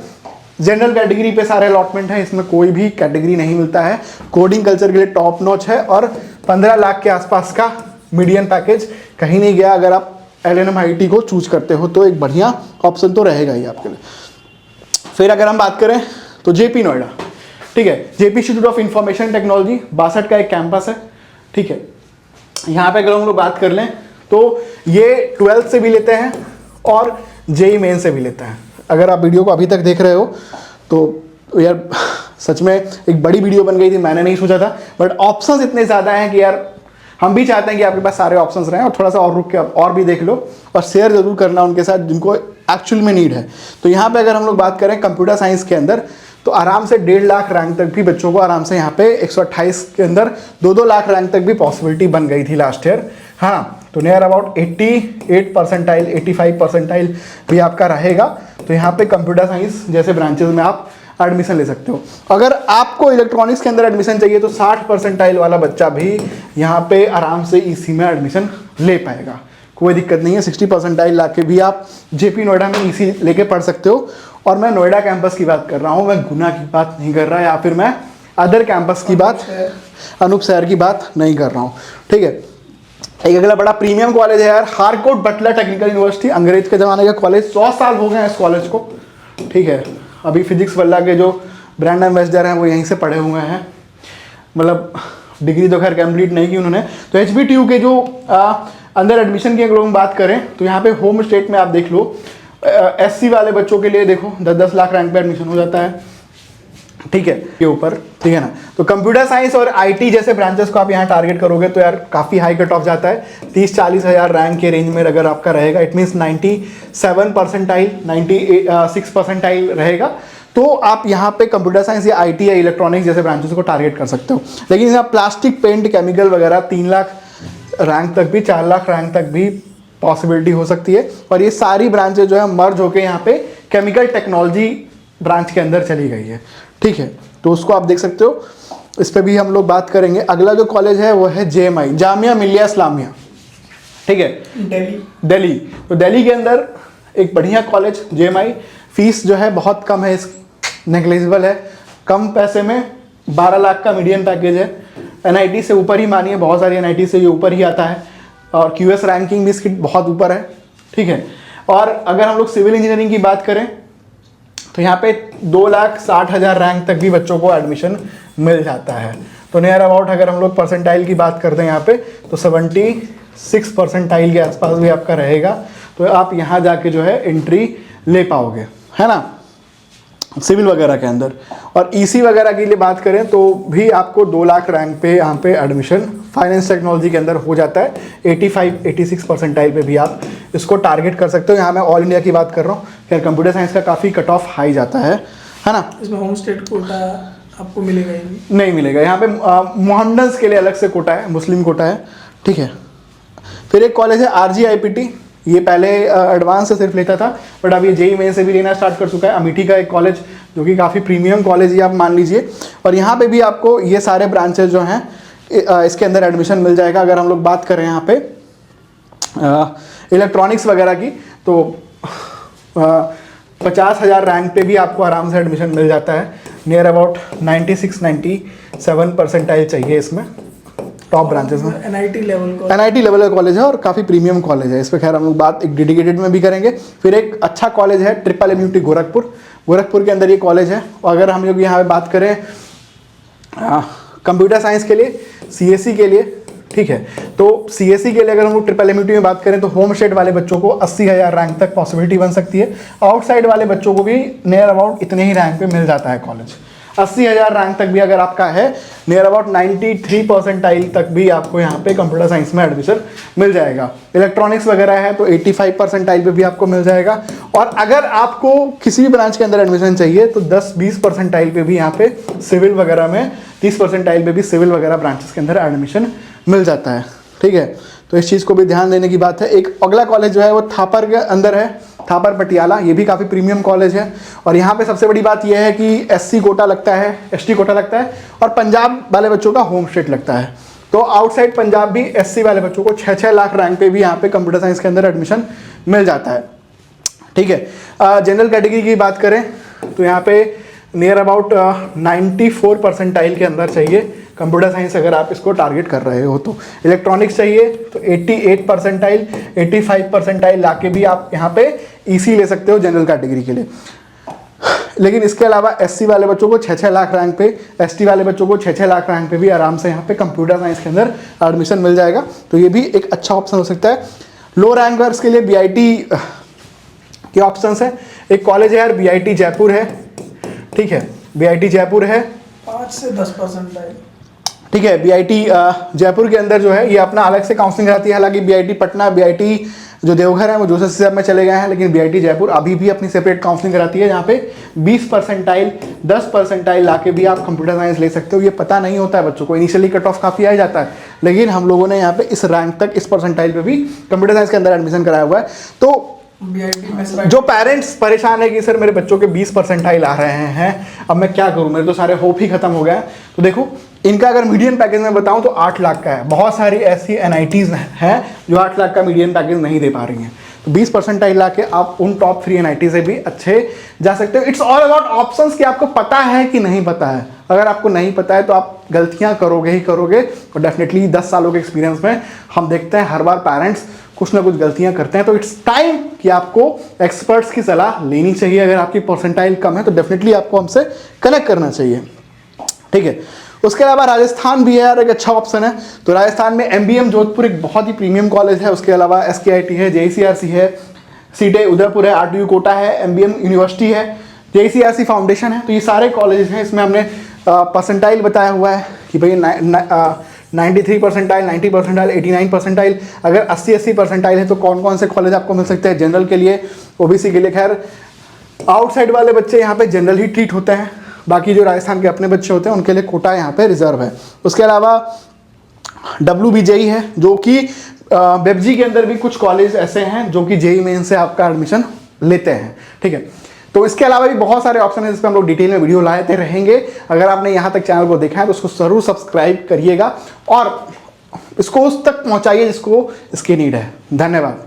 S1: जनरल कैटेगरी पे सारे अलॉटमेंट है, इसमें कोई भी कैटेगरी नहीं मिलता है। कोडिंग कल्चर के लिए टॉप नॉच है और 15 लाख के आसपास का मीडियन पैकेज कहीं नहीं गया। अगर आप LNMIT को चूज करते हो तो एक बढ़िया ऑप्शन तो रहेगा ही आपके लिए। फिर अगर हम बात करें तो JP नोएडा, ठीक है, JP institute of information technology 62 का एक कैंपस है, ठीक है। यहाँ पे अगर हम लोग बात कर लें तो ये 12th से भी लेते हैं और JEE मेन से भी लेते हैं। अगर आप वीडियो को अभी तक देख रहे हो तो यार सच में एक बड़ी वीडियो बन गई थी, मैंने नहीं सोचा था, बट ऑप्शंस इतने ज़्यादा हैं कि यार हम भी चाहते हैं कि आपके पास सारे ऑप्शंस रहें और थोड़ा सा और रुक के और भी देख लो और शेयर ज़रूर करना उनके साथ जिनको एक्चुअल में नीड है। तो यहाँ पे अगर हम लोग बात करें कंप्यूटर साइंस के अंदर तो आराम से 1.5 लाख रैंक तक भी बच्चों को आराम से यहाँ पे 128 के अंदर 2-2 लाख रैंक तक भी पॉसिबिलिटी बन गई थी लास्ट ईयर। हाँ, तो नियर अबाउट 88 परसेंटाइल 85 परसेंटाइल भी आपका रहेगा। तो यहाँ पे कंप्यूटर साइंस जैसे ब्रांचेस में आप एडमिशन ले सकते हो। अगर आपको इलेक्ट्रॉनिक्स के अंदर एडमिशन चाहिए तो 60 परसेंटाइल वाला बच्चा भी यहाँ पे आराम से EC में एडमिशन ले पाएगा, कोई दिक्कत नहीं है। 60 परसेंटाइल ला के भी आप JP नोएडा में EC लेके पढ़ सकते हो और मैं नोएडा कैंपस की बात कर रहा हूँ, मैं गुना की बात नहीं कर रहा, या फिर मैं अदर कैंपस की बात, अनूप शहर की बात नहीं कर रहा हूँ, ठीक है। एक अगला बड़ा प्रीमियम कॉलेज है यार, हारकोट बटलर टेक्निकल यूनिवर्सिटी, अंग्रेज के ज़माने का कॉलेज, 100 साल हो गए हैं इस कॉलेज को, ठीक है। अभी फिजिक्स वाला के जो ब्रांड एम्बेसडर हैं वो यहीं से पढ़े हुए हैं, मतलब डिग्री तो खैर कंप्लीट नहीं की उन्होंने। तो HBTU के जो अंदर एडमिशन की अगर हम बात करें तो यहाँ पे होम स्टेट में आप देख लो, SC वाले बच्चों के लिए देखो 10-10 लाख रैंक पे एडमिशन हो जाता है, ठीक है, के ऊपर, ठीक है ना। तो कंप्यूटर साइंस और IT जैसे ब्रांचेस को आप यहाँ टारगेट करोगे तो यार काफ़ी हाई कट ऑफ जाता है, 30-40 हज़ार रैंक के रेंज में अगर आपका रहेगा, इट मीन्स 97 परसेंटाइल 96 परसेंटाइल रहेगा, तो आप यहाँ पे कंप्यूटर साइंस या IT या इलेक्ट्रॉनिक्स जैसे ब्रांचेस को टारगेट कर सकते हो। लेकिन यहाँ प्लास्टिक, पेंट, केमिकल वगैरह 3 लाख रैंक तक भी, 4 लाख रैंक तक भी पॉसिबिलिटी हो सकती है। और ये सारी ब्रांचेज जो है मर्ज होकर यहाँ पे केमिकल टेक्नोलॉजी ब्रांच के अंदर चली गई है, ठीक है। तो उसको आप देख सकते हो, इस पर भी हम लोग बात करेंगे। अगला जो कॉलेज है वो है JMI, जामिया मिलिया इस्लामिया, ठीक है, दिल्ली। तो दिल्ली के अंदर एक बढ़िया कॉलेज JMI, फीस जो है बहुत कम है, नेग्लिजिबल है, कम पैसे में 12 लाख का मीडियम पैकेज है, NIT से ऊपर ही मानिए, बहुत सारी NIT से ये ऊपर ही आता है, और QS रैंकिंग भी इसकी बहुत ऊपर है, ठीक है। और अगर हम लोग सिविल इंजीनियरिंग की बात करें तो यहाँ पे 2,60,000 रैंक तक भी बच्चों को एडमिशन मिल जाता है। तो नियर अबाउट अगर हम लोग परसेंटाइल की बात करते हैं यहाँ पे तो 76 परसेंटाइल के आसपास भी आपका रहेगा, तो आप यहाँ जाके जो है एंट्री ले पाओगे, है ना, सिविल वगैरह के अंदर। और EC वगैरह के लिए बात करें तो भी आपको 2 लाख रैंक पे यहाँ पे एडमिशन फाइनेंस टेक्नोलॉजी के अंदर हो जाता है, 85-86 परसेंटाइल पे भी आप इसको टारगेट कर सकते हो। यहाँ मैं ऑल इंडिया की बात कर रहा हूँ, खैर कंप्यूटर साइंस का काफ़ी कट ऑफ हाई जाता है ना।
S2: इसमें होम स्टेट कोटा आपको मिलेगा ही
S1: नहीं मिलेगा, यहाँ पे मोहम्मडन्स के लिए अलग से कोटा है, मुस्लिम कोटा है, ठीक है। फिर एक कॉलेज है RGIPT, ये पहले एडवांस से सिर्फ लेता था, बट अब ये JEE मेन से भी लेना स्टार्ट कर चुका है। अमेठी का एक कॉलेज जो कि काफ़ी प्रीमियम कॉलेज ही आप मान लीजिए, और यहाँ पे भी आपको ये सारे ब्रांचेज जो हैं इसके अंदर एडमिशन मिल जाएगा। अगर हम लोग बात करें यहाँ पे इलेक्ट्रॉनिक्स वगैरह की तो 50,000 रैंक पे भी आपको आराम से एडमिशन मिल जाता है, नियर अबाउट 96-97 परसेंटाइल चाहिए इसमें, टॉप ब्रांचेस में।
S2: NIT
S1: लेवल का कॉलेज है और काफ़ी प्रीमियम कॉलेज है, इस पर खैर हम लोग बात एक डेडिकेटेड में भी करेंगे। फिर एक अच्छा कॉलेज है MMUT गोरखपुर के अंदर ये कॉलेज है। और अगर हम लोग यहाँ पे बात करें कंप्यूटर साइंस के लिए, CSE के लिए, ठीक है, तो CSE के लिए अगर हम लोग MMUT में बात करें तो होम स्टेट वाले बच्चों को 80,000 रैंक तक पॉसिबिलिटी बन सकती है, आउटसाइड वाले बच्चों को भी नियर अबाउट इतने ही रैंक पे मिल जाता है कॉलेज। 80,000 रैंक तक भी अगर आपका है, नियर अबाउट 93 परसेंटाइल तक भी आपको यहाँ पे कंप्यूटर साइंस में एडमिशन मिल जाएगा। इलेक्ट्रॉनिक्स वगैरह है तो 85 परसेंटाइल पे भी आपको मिल जाएगा। और अगर आपको किसी भी ब्रांच के अंदर एडमिशन चाहिए तो 10-20 परसेंटाइल पे भी यहाँ पे सिविल वगैरह में, 30 परसेंटाइल पे भी सिविल वगैरह ब्रांचेस के अंदर एडमिशन मिल जाता है, ठीक है। तो इस चीज़ को भी ध्यान देने की बात है। एक अगला कॉलेज जो है वो थापर के अंदर है, थापर पटियाला, ये भी काफ़ी प्रीमियम कॉलेज है। और यहाँ पे सबसे बड़ी बात यह है कि SC कोटा लगता है, ST कोटा लगता है, और पंजाब वाले बच्चों का होम स्टेट लगता है। तो आउटसाइड पंजाब भी SC वाले बच्चों को 6-6 लाख रैंक पे भी यहाँ पे कंप्यूटर साइंस के अंदर एडमिशन मिल जाता है, ठीक है। जनरल कैटेगरी की बात करें तो यहाँ पे नियर अबाउट 94 परसेंटाइल के अंदर चाहिए कंप्यूटर साइंस, अगर आप इसको टारगेट कर रहे हो तो। इलेक्ट्रॉनिक्स चाहिए तो 88 परसेंटाइल, 85 परसेंटाइल लाके भी आप यहाँ पे EC ले सकते हो जनरल कैटेगरी के लिए। लेकिन इसके अलावा SC वाले बच्चों को 6-6 लाख रैंक पे, ST वाले बच्चों को 6-6 लाख रैंक पे भी आराम से यहाँ पे कंप्यूटर साइंस के अंदर एडमिशन मिल जाएगा, तो ये भी एक अच्छा ऑप्शन हो सकता है। लो रैंकर्स के लिए BIT के ऑप्शंस है। एक कॉलेज है यार BIT जयपुर है, ठीक है, BIT जयपुर है,
S2: 5 से 10 परसेंटाइल,
S1: ठीक है। BIT जयपुर के अंदर जो है ये अपना अलग से काउंसलिंग रहती है। हालांकि BIT पटना, BIT जो देवघर है वो जोसेफ सिसप में चले गए हैं, लेकिन BIT जयपुर अभी भी अपनी सेपरेट काउंसलिंग कराती है, जहाँ पे 20 परसेंटाइल 10 परसेंटाइल लाके भी आप कंप्यूटर साइंस ले सकते हो। ये पता नहीं होता है बच्चों को, इनिशियली कट ऑफ काफ़ी आ जाता है, लेकिन हम लोगों ने यहाँ पे इस रैंक तक, इस परसेंटाइल पे भी कंप्यूटर साइंस के अंदर एडमिशन कराया हुआ है। तो जो पेरेंट्स परेशान है कि सर मेरे बच्चों के 20 परसेंटाइल आ रहे हैं, अब मैं क्या करूं, मेरे तो सारे होप ही खत्म हो गया। तो देखो इनका अगर मीडियन पैकेज में बताऊं तो 8 लाख का है। बहुत सारी ऐसी NITs हैं जो 8 लाख का मीडियन पैकेज नहीं दे पा रही हैं। 20 परसेंटाइल ला के आप उन टॉप 3 NIT से भी अच्छे जा सकते हो। इट्स ऑल अबाउट ऑप्शंस कि आपको पता है कि नहीं पता है। अगर आपको नहीं पता है तो आप गलतियां करोगे ही करोगे, और डेफिनेटली 10 सालों के एक्सपीरियंस में हम देखते हैं हर बार पेरेंट्स कुछ ना कुछ गलतियां करते हैं। तो इट्स टाइम कि आपको एक्सपर्ट्स की सलाह लेनी चाहिए। अगर आपकी परसेंटाइल कम है तो डेफिनेटली आपको हमसे कनेक्ट करना चाहिए, ठीक है। उसके अलावा राजस्थान भी है यार, एक अच्छा ऑप्शन है। तो राजस्थान में MBM जोधपुर एक बहुत ही प्रीमियम कॉलेज है। उसके अलावा SKIT है, JCRC है, सीटे उदयपुर है, RTU कोटा है, MBM यूनिवर्सिटी है, JCRC फाउंडेशन है। तो ये सारे कॉलेज हैं। इसमें हमने परसेंटाइल बताया हुआ है कि भाई 93 परसेंटाइल, 90 परसेंटाइल, 89 परसेंटाइल। अगर 80 परसेंटाइल है तो कौन कौन से कॉलेज आपको मिल सकते हैं जनरल के लिए, OBC के लिए। खैर आउटसाइड वाले बच्चे यहाँ पे जनरल ही ट्रीट होते हैं, बाकी जो राजस्थान के अपने बच्चे होते हैं उनके लिए कोटा यहाँ पे रिजर्व है। उसके अलावा WBJE है, जो कि WebG के अंदर भी कुछ कॉलेज ऐसे हैं जो कि JEE मेन से आपका एडमिशन लेते हैं, ठीक है। तो इसके अलावा भी बहुत सारे ऑप्शन है जिस पर हम लोग डिटेल में वीडियो लाते रहेंगे। अगर आपने यहाँ तक चैनल को देखा है तो उसको जरूर सब्सक्राइब करिएगा और इसको उस तक पहुँचाइए जिसको इसकी नीड है। धन्यवाद।